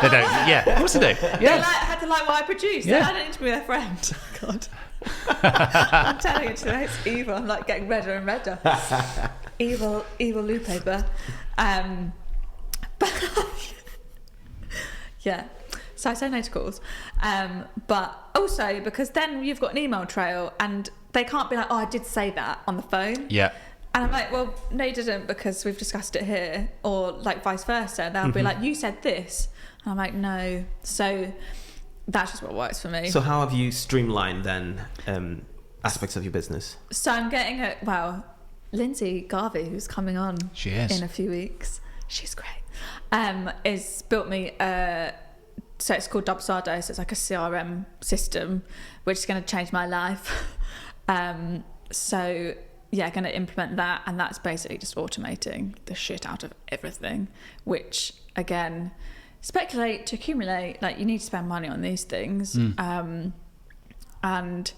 They don't. Yeah, of course they do. They Yeah. had to like what I produced. Yeah. I don't need to be their friend. God. I'm telling you today, it's evil. I'm like getting redder and redder. evil loo paper. But yeah. So I say no to calls. But also because then you've got an email trail, and they can't be like, oh, I did say that on the phone. Yeah. And I'm like, well, no, you didn't, because we've discussed it here, or like vice versa. They'll be like, you said this. And I'm like, no. So that's just what works for me. So how have you streamlined then aspects of your business? So I'm getting Lindsay Garvey, who's coming on She is. in a few weeks. She's great. Is built me a so it's called Dubsado, so it's like a CRM system, which is going to change my life. So yeah, going to implement that, and that's basically just automating the shit out of everything, which again, speculate to accumulate, like you need to spend money on these things. And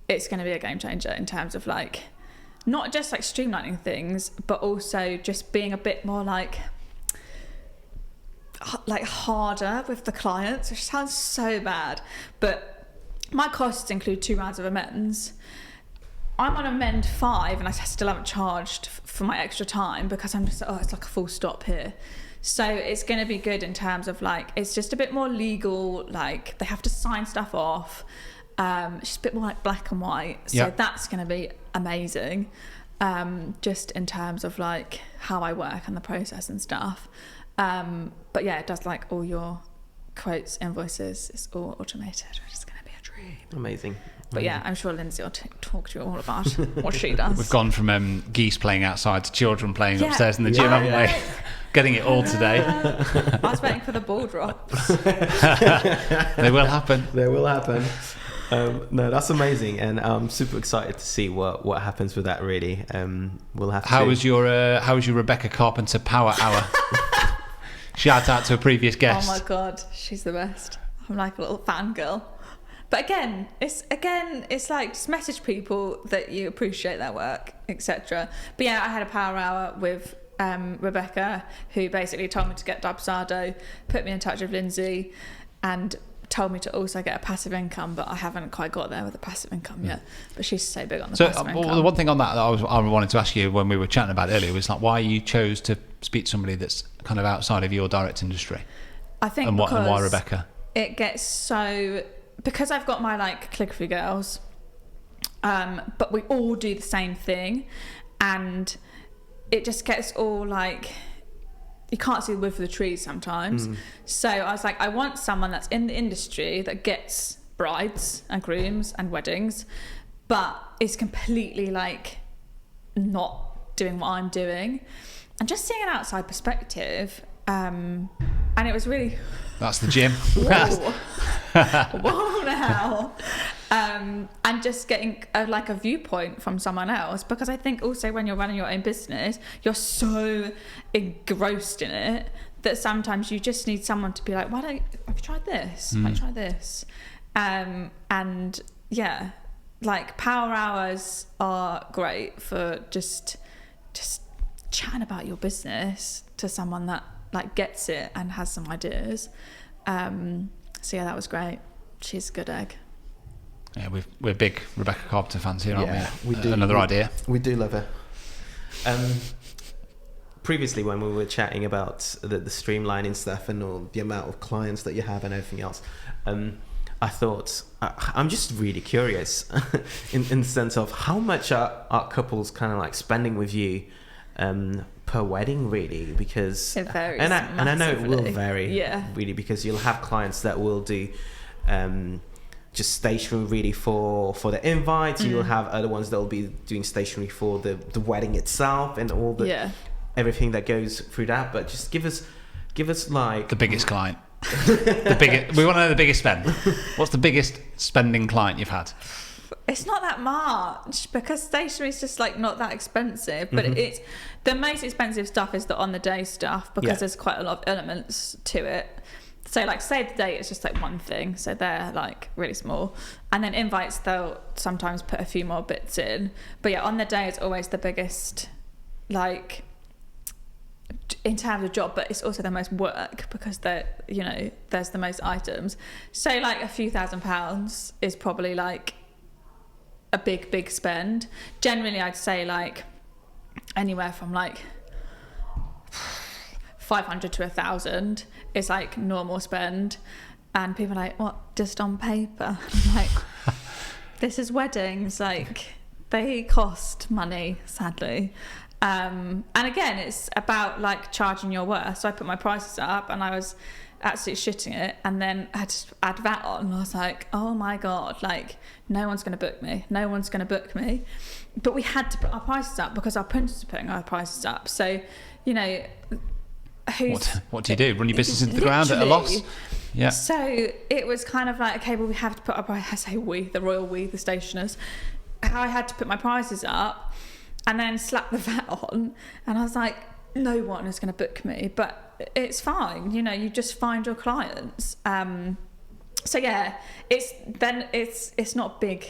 it's going to be a game changer in terms of like, not just like streamlining things, but also just being a bit more like harder with the clients, which sounds so bad, but my costs include 2 rounds of amends. I'm on amend 5 and I still haven't charged for my extra time because I'm just, it's like a full stop here. So it's going to be good in terms of like, it's just a bit more legal, like they have to sign stuff off. It's just a bit more like black and white. So that's going to be amazing. Just in terms of like how I work and the process and stuff. But yeah, it does like all your quotes, invoices, it's all automated. It's going to be a dream. Amazing. But yeah, I'm sure Lindsay will talk to you all about what she does. We've gone from geese playing outside to children playing upstairs in the gym, haven't we? Getting it all today. I was waiting for the ball drops. They will happen. They will happen. No, that's amazing, and I'm super excited to see what happens with that. Really, we'll have to. How was your Rebecca Carpenter Power Hour? Shout out to a previous guest. Oh my god, she's the best. I'm like a little fangirl. But again, it's like just message people that you appreciate their work, etc. But yeah, I had a power hour with Rebecca, who basically told me to get Dubsado, put me in touch with Lindsay, and told me to also get a passive income, but I haven't quite got there with the passive income yet. But she's so big on the passive income. The one thing on that I wanted to ask you when we were chatting about it earlier was like why you chose to speak to somebody that's kind of outside of your direct industry. I think and why Rebecca? It gets so, because I've got my like calligraphy girls, but we all do the same thing, and it just gets all like, you can't see the wood for the trees sometimes. So I was like, I want someone that's in the industry that gets brides and grooms and weddings, but is completely like not doing what I'm doing, and just seeing an outside perspective. And it was really, that's the gym. Whoa now. And just getting a viewpoint from someone else, because I think also when you're running your own business, you're so engrossed in it that sometimes you just need someone to be like, have you tried this? Have you tried this? And yeah, like power hours are great for just chatting about your business to someone that like gets it and has some ideas. So yeah, that was great. She's a good egg. Yeah, we're big Rebecca Carpenter fans here, aren't we? We do. Another idea. We do love her. Previously, when we were chatting about the streamlining stuff and all the amount of clients that you have and everything else, I thought I'm just really curious in the sense of how much are couples kind of like spending with you per wedding, really, because it varies and I know it will massively. vary, really, because you'll have clients that will do just stationery really for the invites. You'll have other ones that will be doing stationery for the wedding itself and all the everything that goes through that. But just give us like the biggest client. We want to know the biggest spend. What's the biggest spending client you've had? It's not that much, because stationery is just like not that expensive, but it's the most expensive stuff is the on the day stuff, because there's quite a lot of elements to it. So like save the date is just like one thing, so they're like really small, and then invites they'll sometimes put a few more bits in, but yeah, on the day is always the biggest, like in terms of job, but it's also the most work because there's the most items. So like a few £1,000s is probably like a big spend. Generally I'd say like anywhere from like 500 to 1,000 is like normal spend, and people are like, what, just on paper? I'm like, this is weddings, like they cost money, sadly. And again, it's about like charging your worth. So I put my prices up and I was absolutely shitting it, and then I had to add that on, and I was like, oh my god, like no one's going to book me. But we had to put our prices up because our printers are putting our prices up. So what do you do, run your business into the ground at a loss? Yeah. So it was kind of like, okay, well, we have to put up, I say we, the royal we, the stationers, I had to put my prices up and then slap the VAT on. And I was like, no one is going to book me, but it's fine. You know, you just find your clients. So yeah, it's not big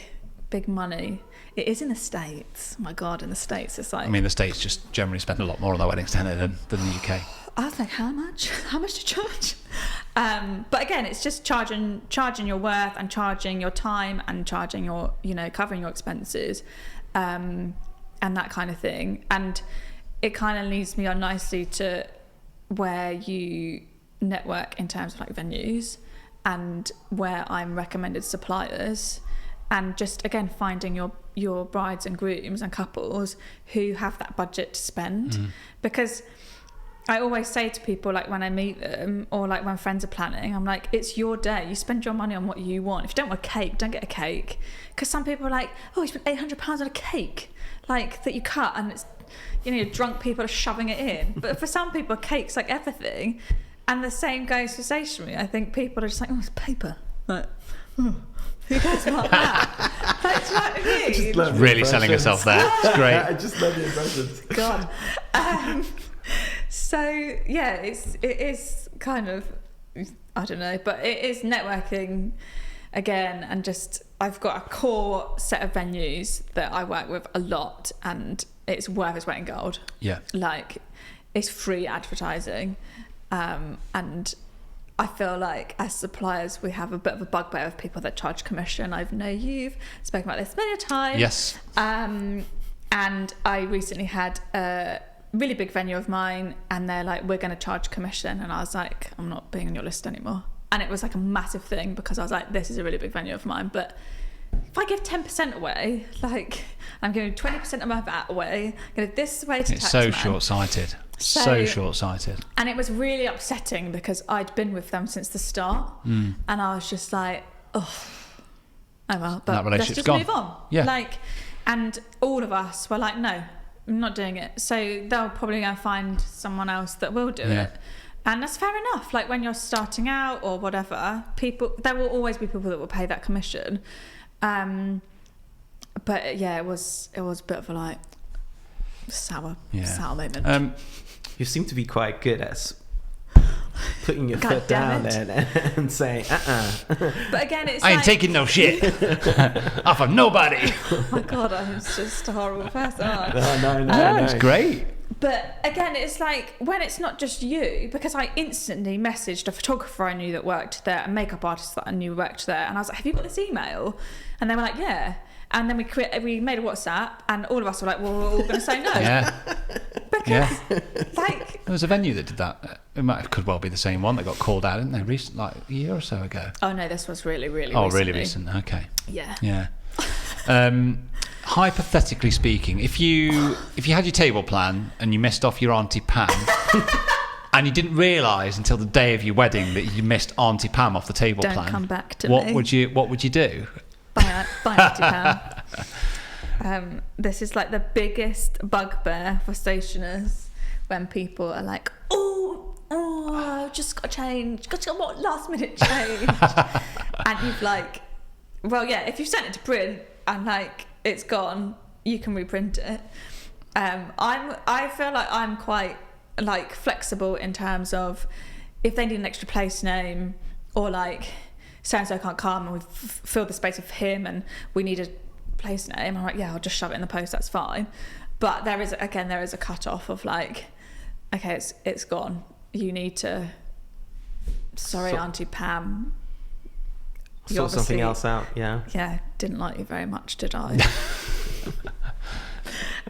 money. It is in the States. Oh my God, in the States, it's like... I mean, the States just generally spend a lot more on their weddings than the UK. I was like, how much? How much to charge? But again, it's just charging your worth and charging your time and charging your, you know, covering your expenses, and that kind of thing. And it kind of leads me on nicely to where you network in terms of like venues and where I'm recommended suppliers, and just again finding your brides and grooms and couples who have that budget to spend. Because I always say to people, like when I meet them or like when friends are planning, I'm like, it's your day, you spend your money on what you want. If you don't want a cake, don't get a cake. Because some people are like, oh, you spent £800 on a cake like that you cut, and it's, you know, drunk people are shoving it in. But for some people, cake's like everything. And the same goes for stationery. I think people are just like, oh, it's paper. Like, oh, who cares about that? That's what I mean. Really selling herself there. It's great. I just love the impressions. God. So yeah, it is kind of, I don't know, but it is networking again, and just I've got a core set of venues that I work with a lot, and it's worth its weight in gold. Yeah. Like, it's free advertising. And I feel like as suppliers, we have a bit of a bugbear of people that charge commission. I know you've spoken about this many times. Yes. And I recently had a really big venue of mine, and they're like, we're going to charge commission. And I was like, I'm not being on your list anymore. And it was like a massive thing, because I was like, this is a really big venue of mine. But if I give 10% away, like I'm giving 20% of my VAT away, I'm going to this way to It's tax so man. short-sighted. So short-sighted. And it was really upsetting, because I'd been with them since the start, and I was just like, oh well, but let's just move on. Yeah. Like, and all of us were like, no, I'm not doing it. So they'll probably go find someone else that will do it. And that's fair enough. Like when you're starting out or whatever, there will always be people that will pay that commission. But yeah, it was a bit of a like sour moment. You seem to be quite good at putting your God foot down and saying, But again, it's I ain't like, taking no shit off of nobody. oh my God, I'm just a horrible person, aren't I? No. It's great. But again, it's like when it's not just you, because I instantly messaged a photographer I knew that worked there, a makeup artist that I knew worked there, and I was like, have you got this email? And they were like, yeah. And then we made a WhatsApp, and all of us were like, well, we're all going to say no. Yeah. Because, like... There was a venue that did that. Could well be the same one that got called out, didn't they? Recent, like a year or so ago. Oh, no, this was really, really recently. recently. Really recent. Okay. Yeah. Yeah. Hypothetically speaking, if you had your table plan and you missed off your Auntie Pam, and you didn't realise until the day of your wedding that you missed Auntie Pam off the table plan, Don't come back to what me. What would you do? Buy Auntie Pam. This is like the biggest bugbear for stationers, when people are like, oh, just got to change, what last minute change. And you've like, well, yeah, if you've sent it to print and like it's gone, you can reprint it. I feel like I'm quite like flexible in terms of if they need an extra place name, or like so-and-so can't come and we've filled the space with him and we need a place name, I'm like, yeah, I'll just shove it in the post, that's fine. But there is a cut-off of like, okay, it's gone, you need to, sorry, Auntie Pam, sort something else out. Yeah, didn't like you very much, did I?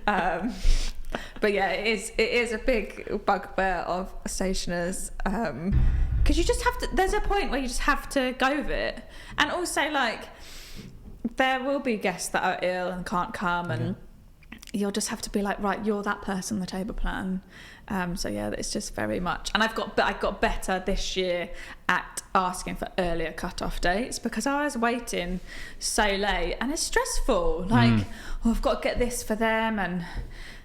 But yeah, it is a big bugbear of stationers, because you just have to, there's a point where you just have to go with it. And also, like, there will be guests that are ill and can't come, and you'll just have to be like, right, you're that person on the table plan. So yeah, it's just very much, and I got better this year at asking for earlier cut-off dates, because I was waiting so late and it's stressful. Like, oh, I've got to get this for them, and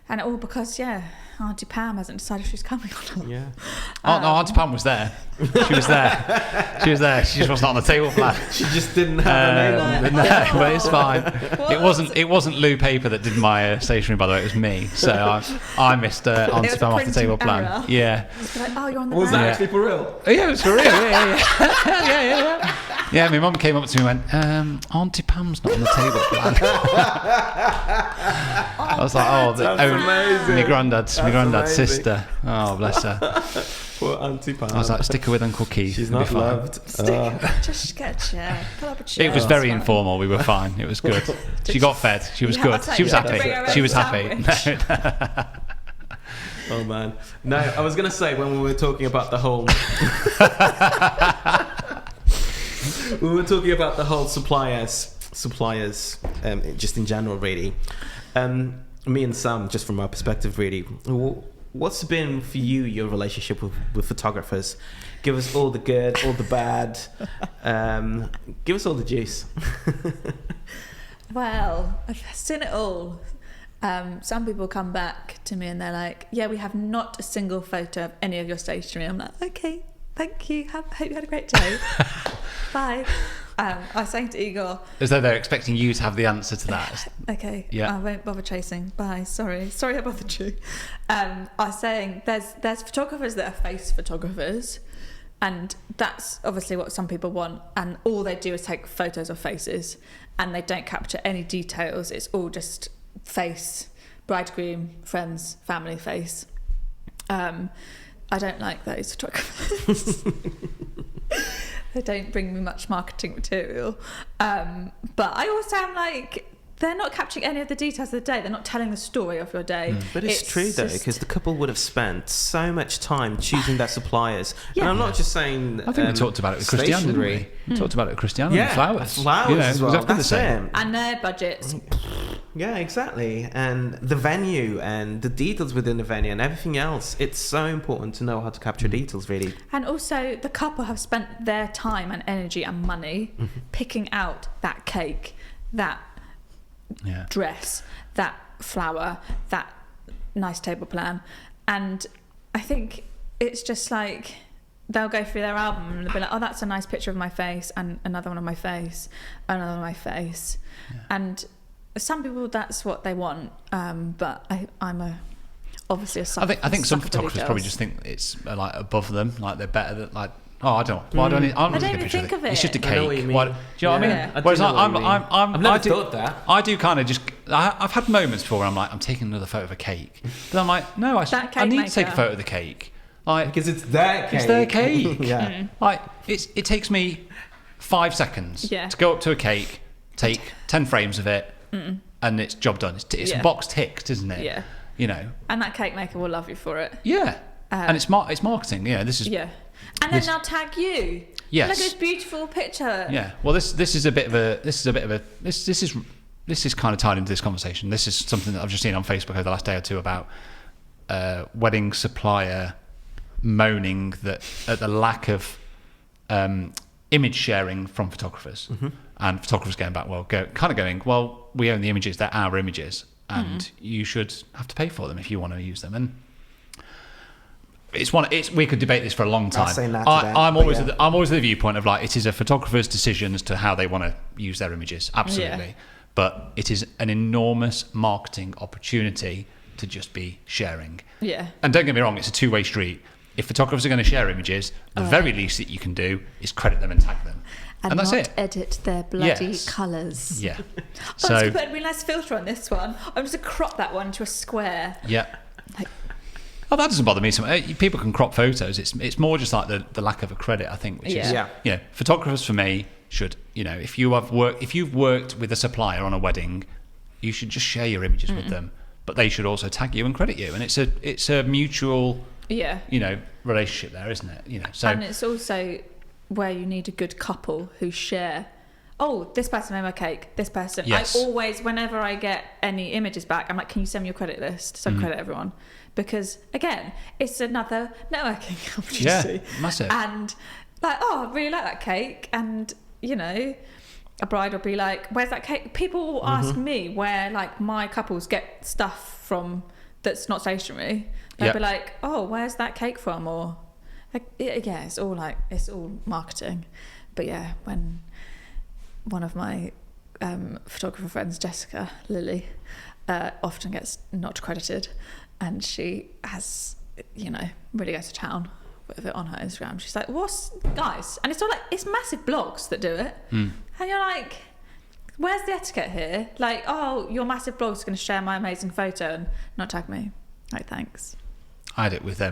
And all because, Auntie Pam hasn't decided she's coming or not. Yeah. No, Auntie Pam was there. She was there. She was there. She just wasn't on the table plan. She just didn't have a name on it. No, but it's fine. It wasn't Lou Paper that did my stationery, by the way. It was me. So I missed Auntie Pam off the table plan. Error. Yeah. Just like, you're on the Was that brand. actually for real? Oh, yeah, it was for real. Yeah. Yeah, my mum came up to me and went, Auntie Pam's not on the table plan. I was like, amazing. my granddad's amazing. sister. Oh, bless her. Poor Auntie Pam. I was like, stick her with Uncle Keith. She's it'll be not fine. loved. Just get a chair. Pull up a chair. It was very That's fine. informal. We were fine. It was good. She got fed. She was Yeah, good. that's She was like, you had to happy. bring her She own was happy. sandwich. Oh man. No, I was gonna say when we were talking about the whole suppliers, just in general, really. Me and Sam, just from our perspective, really. What's been for you your relationship with photographers? Give us all the good, all the bad. Give us all the juice. Well, I've seen it all. Some people come back to me and they're like, yeah, we have not a single photo of any of your stationery. I'm like, okay, thank you. Hope you had a great day. Bye. I was saying to Igor, As though they're expecting you to have the answer to that. okay, Yeah. I won't bother chasing. Bye. Sorry I bothered you. I was saying there's photographers that are face photographers, and that's obviously what some people want, and all they do is take photos of faces and they don't capture any details. It's all just face, bridegroom, friends, family face. I don't like those photographers. They don't bring me much marketing material. But I also am like, they're not capturing any of the details of the day. They're not telling the story of your day. But it's true though, just- because the couple would have spent so much time choosing their suppliers. Yeah. And I'm not just saying. I think we talked about it with Christiane, didn't we? We talked about it with Christiane and flowers. Flowers You know, as well. exactly the That's same. it. And their budgets. Yeah, exactly. And the venue and the details within the venue and everything else. It's so important to know how to capture details, really. And also, the couple have spent their time and energy and money picking out that cake, that Yeah. dress, that flower, that nice table plan. And I think it's just like they'll go through their album and they'll be like, oh, that's a nice picture of my face, and another one of my face, another one of my face. Yeah. And some people, that's what they want, but I'm obviously a sucker. I think some sucker for photographers probably details. just think it's like above them, like they're better than like. Oh, I don't. Why do I need? I'm I not don't taking a even picture think of of it. It's it. just a I know cake. what you mean. Why, do you know what I mean? Yeah. I do Whereas know what I'm, you mean. I'm, I've never I do, thought that. I do kind of just. I've had moments before where I'm like, I'm taking another photo of a cake, but I'm like, no, I That need cake to take a maker. photo of the cake. Like, Because it's their cake. it's their cake. Yeah. Like, it takes me 5 seconds Yeah. to go up to a cake, take 10 frames of it, and it's job done. It's Yeah. box ticked, isn't it? Yeah. You know. And that cake maker will love you for it. Yeah. And it's marketing. You know, this is. Yeah. And then This- they'll tag you. Yes. Look at this beautiful picture. Yeah. Well, this is kind of tied into this conversation. This is something that I've just seen on Facebook over the last day or two about wedding supplier moaning at the lack of image sharing from photographers, and photographers going back, well, we own the images; they're our images, and you should have to pay for them if you want to use them. And we could debate this for a long time. saying that today, I'm but always yeah. I'm always of the viewpoint of like it is a photographer's decision as to how they want to use their images. Absolutely. Yeah. But it is an enormous marketing opportunity to just be sharing. Yeah. And don't get me wrong, it's a two-way street. If photographers are going to share images, the very least that you can do is credit them and tag them. And that's not it. edit their bloody Yes. colours. Yeah. Oh, So, I was put a really nice filter on this one. I'm just going to crop that one to a square. yeah. Like- Oh, that doesn't bother me so much. People can crop photos. It's more just like the lack of a credit, I think, which is, Yeah. Yeah. photographers for me should, if you've worked with a supplier on a wedding, you should just share your images with them, but they should also tag you and credit you. And it's a mutual, Yeah. relationship there, isn't it? So And it's also where you need a good couple who share. Oh, this person made my cake. This person. Yes. I always, whenever I get any images back, I'm like, can you send me your credit list so I can credit everyone? Because again, it's another networking opportunity. Yeah, massive. And like, oh, I really like that cake. And a bride will be like, where's that cake? People will ask me where like my couples get stuff from that's not stationary, they'll be like, oh, where's that cake from? Or like, yeah, it's all marketing. But yeah, when one of my photographer friends, Jessica Lily, often gets not credited, and she has, really goes to town with it on her Instagram. She's like, guys? And it's all like, it's massive blogs that do it. And you're like, where's the etiquette here? Like, oh, your massive blog's going to share my amazing photo and not tag me. Like, thanks. I had it with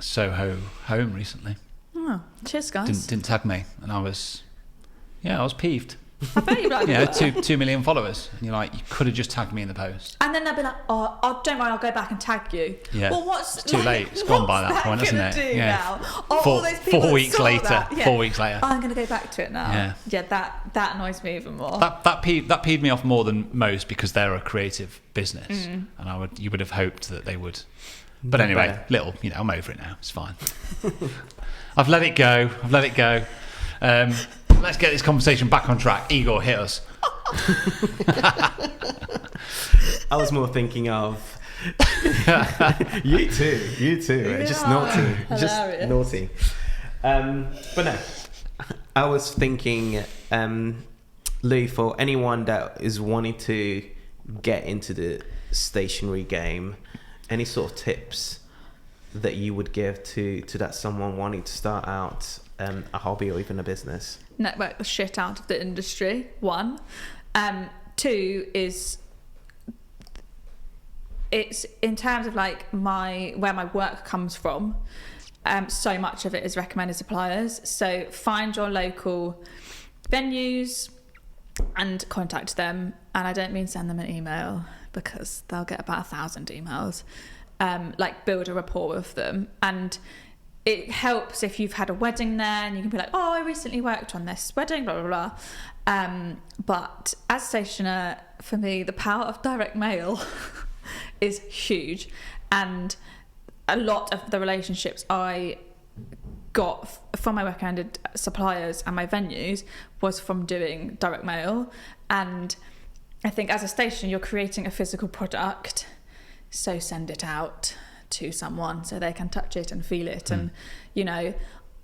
Soho Home recently. Oh, cheers, guys. Didn't tag me, and I was peeved. I bet you like Yeah, 2 million followers. And you're like, you could have just tagged me in the post. And then they'll be like, oh, don't worry, I'll go back and tag you. Yeah. Well, it's too late. It's gone by that point, isn't it? Now? Oh, all those people 4 weeks saw later. that. Yeah. 4 weeks later. I'm going to go back to it now. Yeah. That annoys me even more. That peeved me off more than most, because they're a creative business, and you would have hoped that they would. But anyway, I'm over it now. It's fine. I've let it go. Let's get this conversation back on track. Igor, hit us. I was more thinking of you too. Yeah, Just naughty. hilarious. Just naughty. But no, I was thinking, Lou, for anyone that is wanting to get into the stationery game, any sort of tips that you would give to that someone wanting to start out a hobby or even a business? Network the shit out of the industry, 1. 2 is, it's in terms of like where my work comes from, so much of it is recommended suppliers. So find your local venues and contact them. And I don't mean send them an email, because they'll get about 1,000 emails. Like, build a rapport with them. And it helps if you've had a wedding there and you can be like, oh, I recently worked on this wedding, blah, blah, blah. But as a stationer, for me, the power of direct mail is huge. And a lot of the relationships I got from my recommended suppliers and my venues was from doing direct mail. And I think as a stationer, you're creating a physical product, so send it out to someone so they can touch it and feel it. And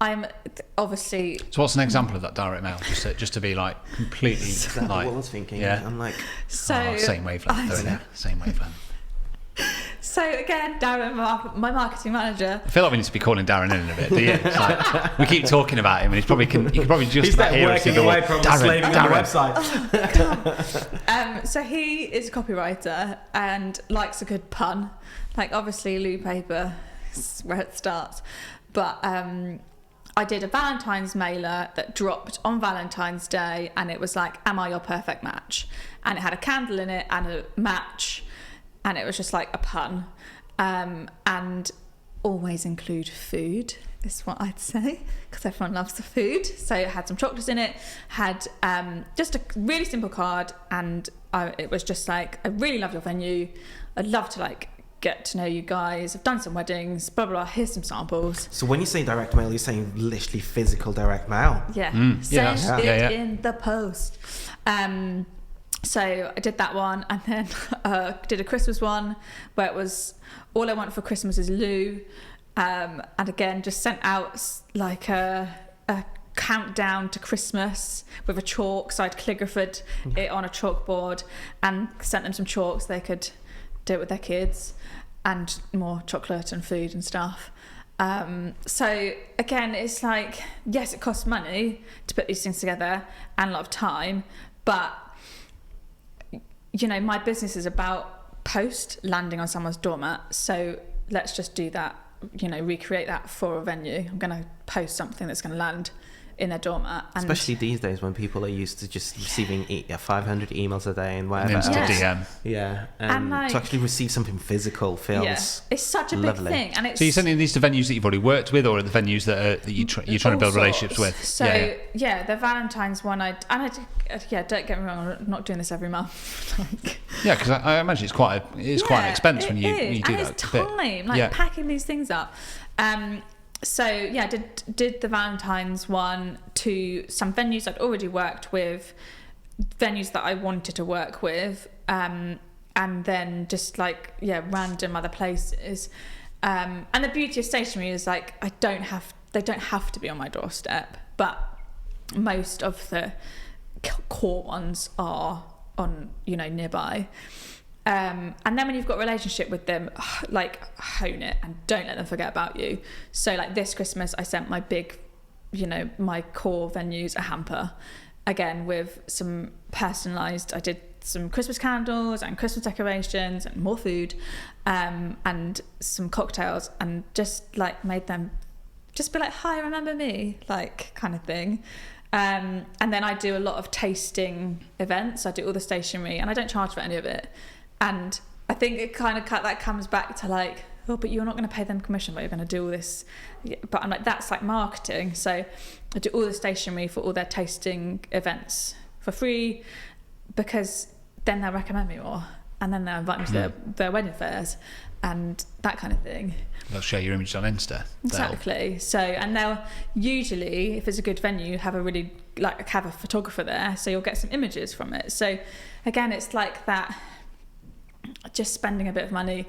I'm obviously, so what's an example of that direct mail, just to be like completely Exactly like, what I was thinking. yeah. I'm like, same wavelength though, isn't it? Same wavelength. so again, Darren, my marketing manager, I feel like we need to be calling Darren in a bit, do you? It's like, we keep talking about him, and he could probably just he's about that hear us working go, away from slaving on the website. so he is a copywriter and likes a good pun. Like, obviously, Lou Paper is where it starts. But I did a Valentine's mailer that dropped on Valentine's Day, and it was like, am I your perfect match? And it had a candle in it and a match, and it was just like a pun. And always include food is what I'd say, because everyone loves the food. So it had some chocolates in it, had just a really simple card, and it was just like, I really love your venue. I'd love to like get to know you guys. I've done some weddings, blah, blah, blah. Here's some samples. So when you say direct mail, you're saying literally physical direct mail? Yeah. Yeah. Send it Yeah. in the post. So I did that one, and then did a Christmas one where it was all I want for Christmas is Lou. And again, just sent out like a countdown to Christmas with a chalk. So I'd calligraphed it on a chalkboard and sent them some chalk so they could do it with their kids, and more chocolate and food and stuff. So again, it's like, yes, it costs money to put these things together and a lot of time, but my business is about post landing on someone's doormat. So let's just do that, recreate that for a venue. I'm going to post something that's going to land in their doormat. And especially these days when people are used to just receiving 500 emails a day and whatever Insta else. DM. Yeah, and like, to actually receive something physical feels it's such a lovely. big thing. And it's, So you're sending these to venues that you've already worked with, or the venues that you're trying to build relationships with? So the Valentine's one, don't get me wrong, I'm not doing this every month. Yeah, because I imagine it's quite an expense when you do and that. it's time, packing these things up. So yeah, did the Valentine's one to some venues I'd already worked with, venues that I wanted to work with, and and then just like random other places. And the beauty of stationery is like they don't have to be on my doorstep, but most of the core ones are on nearby. And then when you've got a relationship with them, like hone it and don't let them forget about you. So like this Christmas, I sent my big, my core venues a hamper, again with some personalised. I did some Christmas candles and Christmas decorations and more food, and some cocktails, and just like made them just be like, hi, remember me, like kind of thing. And then I do a lot of tasting events. I do all the stationery and I don't charge for any of it. And I think it kind of that comes back to like, oh, but you're not going to pay them commission, but you're going to do all this. But I'm like, that's like marketing. So I do all the stationery for all their tasting events for free, because then they'll recommend me more, and then they'll invite me to their wedding fairs and that kind of thing. They'll share your image on Insta. Exactly. So, and they'll usually, if it's a good venue, have a photographer there, so you'll get some images from it. So again, it's like that, just spending a bit of money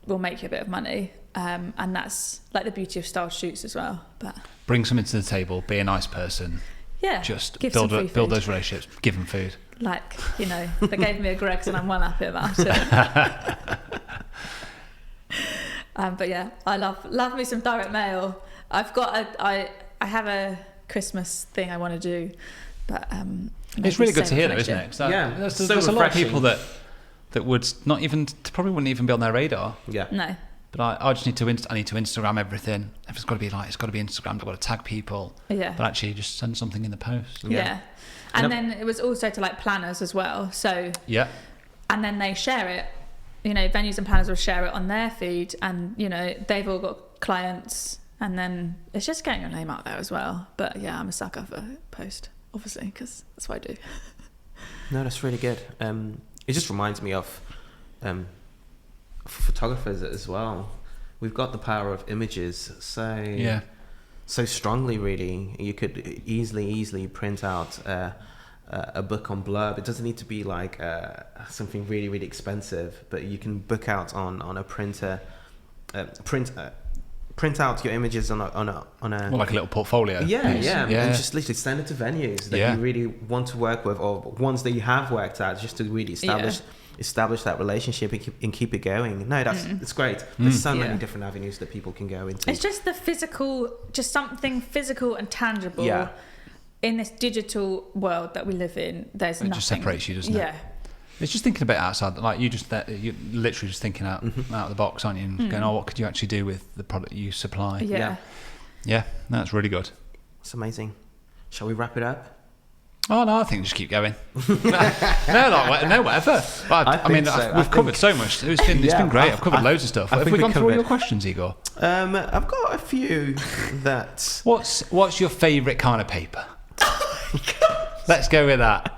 will make you a bit of money, and that's like the beauty of style shoots as well. But bring something to the table, be a nice person, just build those relationships, give them food. Like, they gave me a Greggs and I'm well happy about it. But yeah, I love me some direct mail. I've got I have a Christmas thing I want to do, but it's really good to hear, though, isn't it? There's a lot of people that would not even, probably wouldn't even be on their radar. Yeah. No. But I just need to Instagram everything. It's got to be Instagram. I've got to tag people. Yeah. But actually, just send something in the post. Yeah. And then it was also to like planners as well. So yeah. And then they share it. Venues and planners will share it on their feed, and they've all got clients, and then it's just getting your name out there as well. But yeah, I'm a sucker for post, obviously, because that's what I do. No, that's really good. It just reminds me of photographers as well. We've got the power of images so strongly, really. You could easily print out a book on blurb. It doesn't need to be like something really, really expensive, but you can book out on a printer, print out your images on a well, like a little portfolio. Yeah, and just literally send it to venues that you really want to work with, or ones that you have worked at, just to really establish that relationship and keep it going. No, it's great. There's so many different avenues that people can go into. It's just the physical, just something physical and tangible. Yeah. In this digital world that we live in, there's nothing. It just separates you, doesn't it? Yeah. It's just thinking a bit outside, like you're literally just thinking out of the box, aren't you? And going, what could you actually do with the product you supply? Yeah, that's really good. It's amazing. Shall we wrap it up? Oh no, I think just keep going. no, whatever. But we've covered so much. It's been great. I've covered loads of stuff. Have we gone through all your questions, Igor? I've got a few. That. What's your favourite kind of paper? Let's go with that.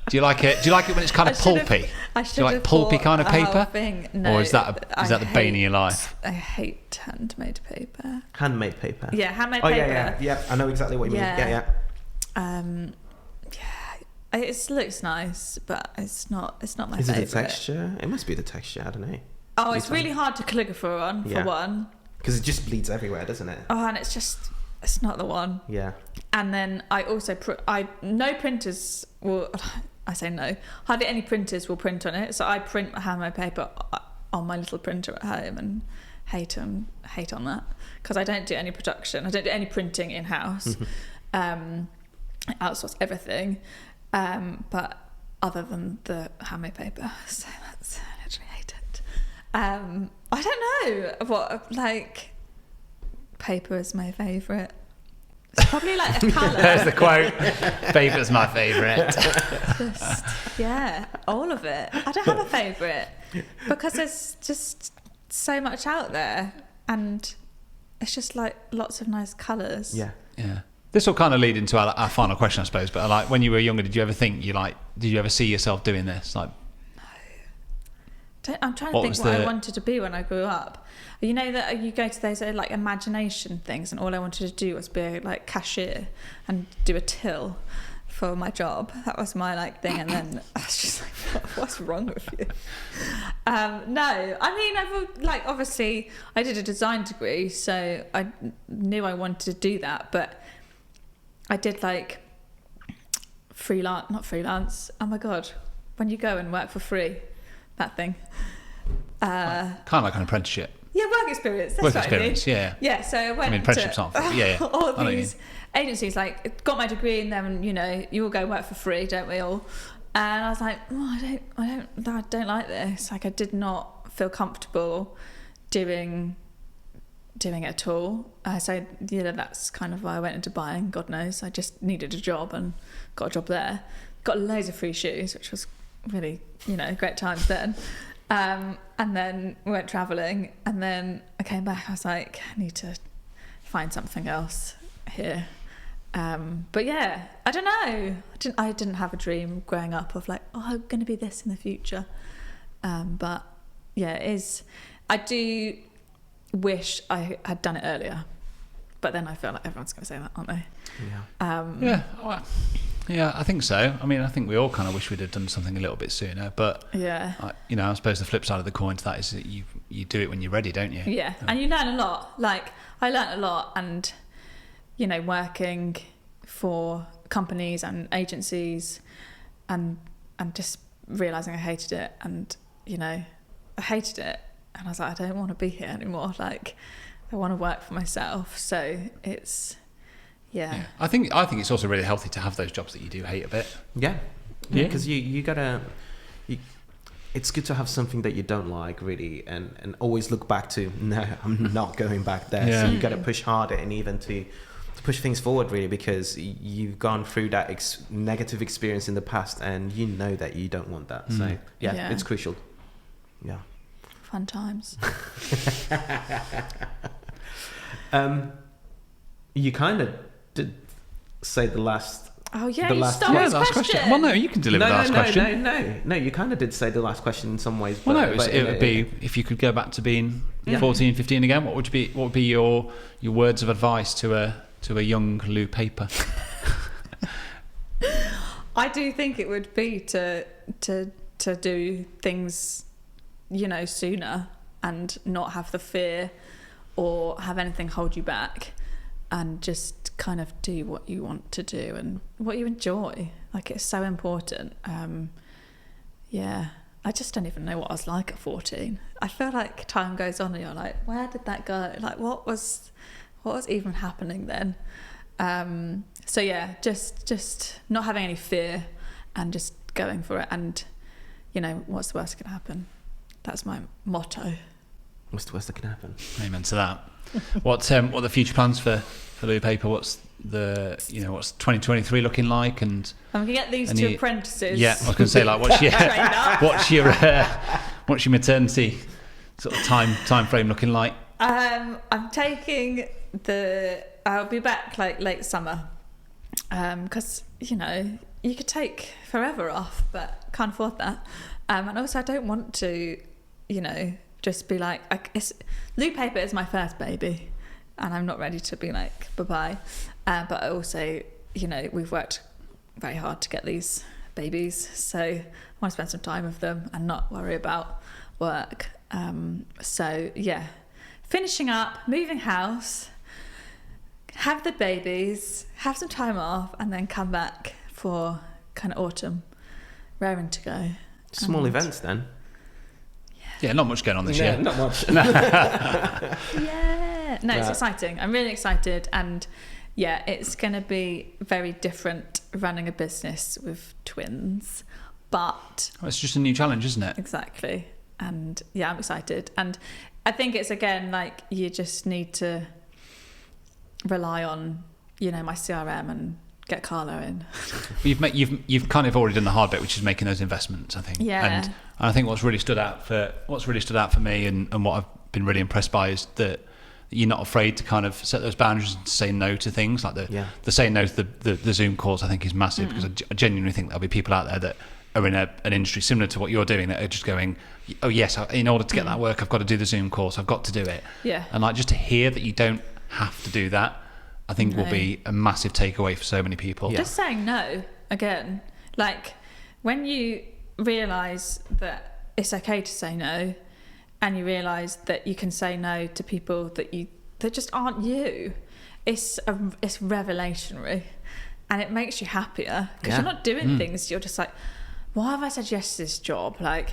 Do you like it? Do you like it when it's kind of pulpy? Do you like pulpy kind of paper? No, or is that the bane of your life? I hate handmade paper. Handmade paper. Yeah, handmade paper. Yeah. I know exactly what you mean. Yeah. It looks nice, but it's not my favourite. Is it the texture? It must be the texture. I don't know. Oh, it's really hard to calligraphy on, for one. Because it just bleeds everywhere, doesn't it? Oh, and it's not the one. Yeah. And then I also no printers will. I say no. Hardly any printers will print on it. So I print handmade paper on my little printer at home, and hate on that, because I don't do any production. I don't do any printing in house. I outsource everything, but other than the handmade paper, so that's, I literally hate it. I don't know what, like, paper is my favourite. It's probably like a colour. There's the quote. Paper's my favourite. All of it. I don't have a favourite, because there's just so much out there, and it's just like lots of nice colours. Yeah. This will kind of lead into our final question, I suppose. But like, when you were younger, did you ever think did you ever see yourself doing this? Like, no. I'm trying to think what I wanted to be when I grew up. You know that you go to those like imagination things, and all I wanted to do was be a like cashier and do a till for my job. That was my like thing, and then I was just like, What's wrong with you? No, I mean, obviously I did a design degree, so I knew I wanted to do that, but I did like not freelance. Oh my God, when you go and work for free, that thing. Kind of like an apprenticeship. Yeah, work experience. That's Work what experience, I mean. yeah. Yeah, so I went apprenticeships to aren't free. Yeah, yeah. all I know these agencies, like, got my degree, and then, you know, you all go work for free, don't we all? And I was like, I don't like this. Like, I did not feel comfortable doing it at all. So, you know, that's kind of why I went into buying. God knows, I just needed a job and got a job there. Got loads of free shoes, which was really, you know, great times then. And then we went travelling, and then I came back. I was like, I need to find something else here. But yeah, I don't know. I didn't have a dream growing up of like, oh, I'm going to be this in the future. But yeah, it is. I do wish I had done it earlier, but then I feel like everyone's going to say that, aren't they? Yeah. Yeah, I think so. I mean, I think we all kind of wish we'd have done something a little bit sooner, but yeah, you know, I suppose the flip side of the coin to that is that you do it when you're ready, don't you? Yeah, and you learn a lot. Like, I learned a lot, and, you know, working for companies and agencies, and just realising I hated it, and, you know, I hated it, and I was like, I don't want to be here anymore. Like, I want to work for myself. So it's... Yeah. I think it's also really healthy to have those jobs that you do hate a bit. Yeah, because you gotta. It's good to have something that you don't like, really, and always look back to, no, I'm not going back there. Yeah. So you gotta push harder, and even to push things forward, really, because you've gone through that negative experience in the past, and you know that you don't want that. So yeah, it's crucial. Yeah. Fun times. You kind of did say the last. Oh yeah, the you last, stole yeah, his last question. Well, no, you can deliver the last question. No. You kind of did say the last question in some ways. Well, no, it would be if you could go back to being 14, 15 again. What would be your words of advice to a young Lou Paper? I do think it would be to do things, you know, sooner, and not have the fear or have anything hold you back, and just kind of do what you want to do and what you enjoy. Like, it's so important. I just don't even know what I was like at 14. I feel like time goes on and you're like, where did that go? Like, what was even happening then? So yeah, just not having any fear and just going for it, and, you know, what's the worst that can happen? That's my motto. What's the worst that can happen? Amen to that. What are the future plans for Lou Paper? What's 2023 looking like? And I'm gonna get these two apprentices. Yeah, I was gonna say, like, what's your maternity sort of time frame looking like? I'm taking I'll be back like late summer, because, you know, you could take forever off, but can't afford that. And also I don't want to, you know, just be like, Lou Paper is my first baby, and I'm not ready to be like, bye-bye. But I also, you know, we've worked very hard to get these babies, so I want to spend some time with them and not worry about work. So yeah, finishing up, moving house, have the babies, have some time off, and then come back for kind of autumn, raring to go. Small events then. Yeah, not much going on this year. Not much. Yeah. No, it's exciting. I'm really excited. And yeah, it's going to be very different running a business with twins. But... Well, it's just a new challenge, isn't it? Exactly. And yeah, I'm excited. And I think it's, again, like, you just need to rely on, you know, my CRM and get Carlo in. You've kind of already done the hard bit, which is making those investments, I think. Yeah. And I think what's really stood out for me, and what I've been really impressed by, is that you're not afraid to kind of set those boundaries and say no to things like the saying no to the Zoom calls. I think is massive, because I genuinely think there'll be people out there that are in an industry similar to what you're doing that are just going, oh yes, in order to get that work, I've got to do the Zoom calls, I've got to do it. Yeah. And like, just to hear that you don't have to do that, I think will be a massive takeaway for so many people. Just saying no, again, like, when you realise that it's okay to say no, and you realise that you can say no to people that just aren't you, it's revelationary, and it makes you happier because you're not doing things. You're just like, why have I said yes to this job? Like,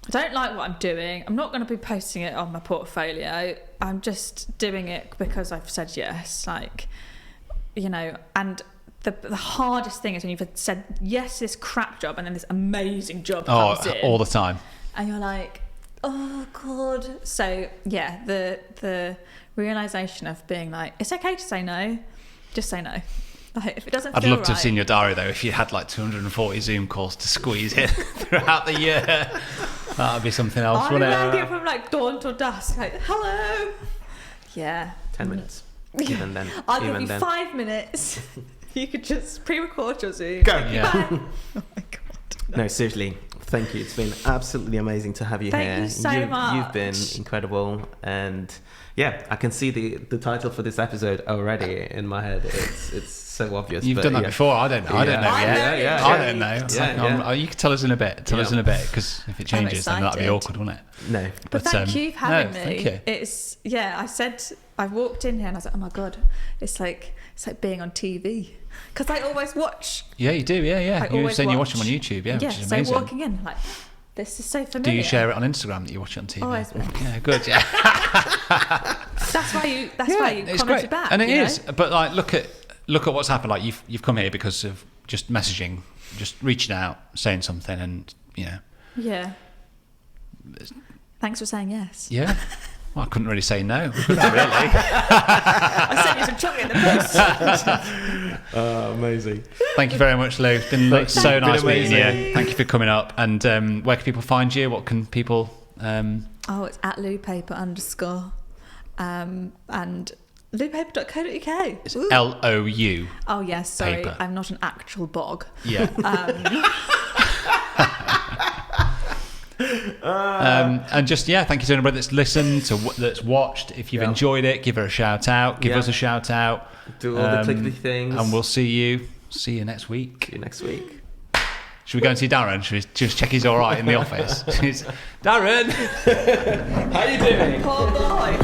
I don't like what I'm doing. I'm not going to be posting it on my portfolio. I'm just doing it because I've said yes. Like, you know, and the hardest thing is when you've said yes to this crap job and then this amazing job comes in. All the time. And you're like, oh God. So yeah, the realisation of being like, it's okay to say no. Just say no. Like, if it doesn't I'd feel love to have seen your diary though. If you had like 240 Zoom calls to squeeze in throughout the year, that would be something else, I wouldn't rang it? it from like dawn till dusk. Like, hello. Yeah. 10 minutes. Even then. I'll even give you then. 5 minutes. You could just pre-record your Zoom. Go. Yeah. Bye. Oh my God. No, seriously, thank you. It's been absolutely amazing to have you Thank here. you so much. You've been incredible, and yeah, I can see the title for this episode already in my head. It's so obvious. You've but done that yeah. before. I don't know. I don't know I yet. know. Yeah, I don't know. It's Yeah, like, yeah. You can tell us in a bit. Tell us in a bit, because if it changes, then that'd be excited. awkward, wouldn't it? No, But thank you for having me. Thank you. It's I walked in here and I was like, oh my God, it's like being on TV, because I always watch. Yeah, you do. Yeah. I You were always saying you watch watch. them on YouTube. Yeah, Yeah, which is so amazing. walking in like, this is so familiar. Do you share it on Instagram that you watch it on TV? Always. Yeah, good. Yeah. That's why you It's commented great, back. and it you is. know? But like, look at what's happened. Like you've come here because of just messaging, just reaching out, saying something, and Yeah. Thanks for saying yes. yeah. Well, I couldn't really say no, could I, really? I sent you some chocolate in the post. amazing. Thank you very much, Lou. It's been so you. nice Been meeting amazing. you. Thank you for coming up. And where can people find you? What can people? Oh, it's at @LouPaper_. And loupaper.co.uk. It's LOU. Oh yes, sorry, Paper. I'm not an actual bog. Yeah. And just thank you to anybody that's listened, that's watched. If you've enjoyed it, give her a shout out. Give us a shout out. Do all the clickety things. And we'll see you next week. See you next week. Should we go and see Darren? Should we just check he's all right in the office? Darren, How you doing? Poor boy.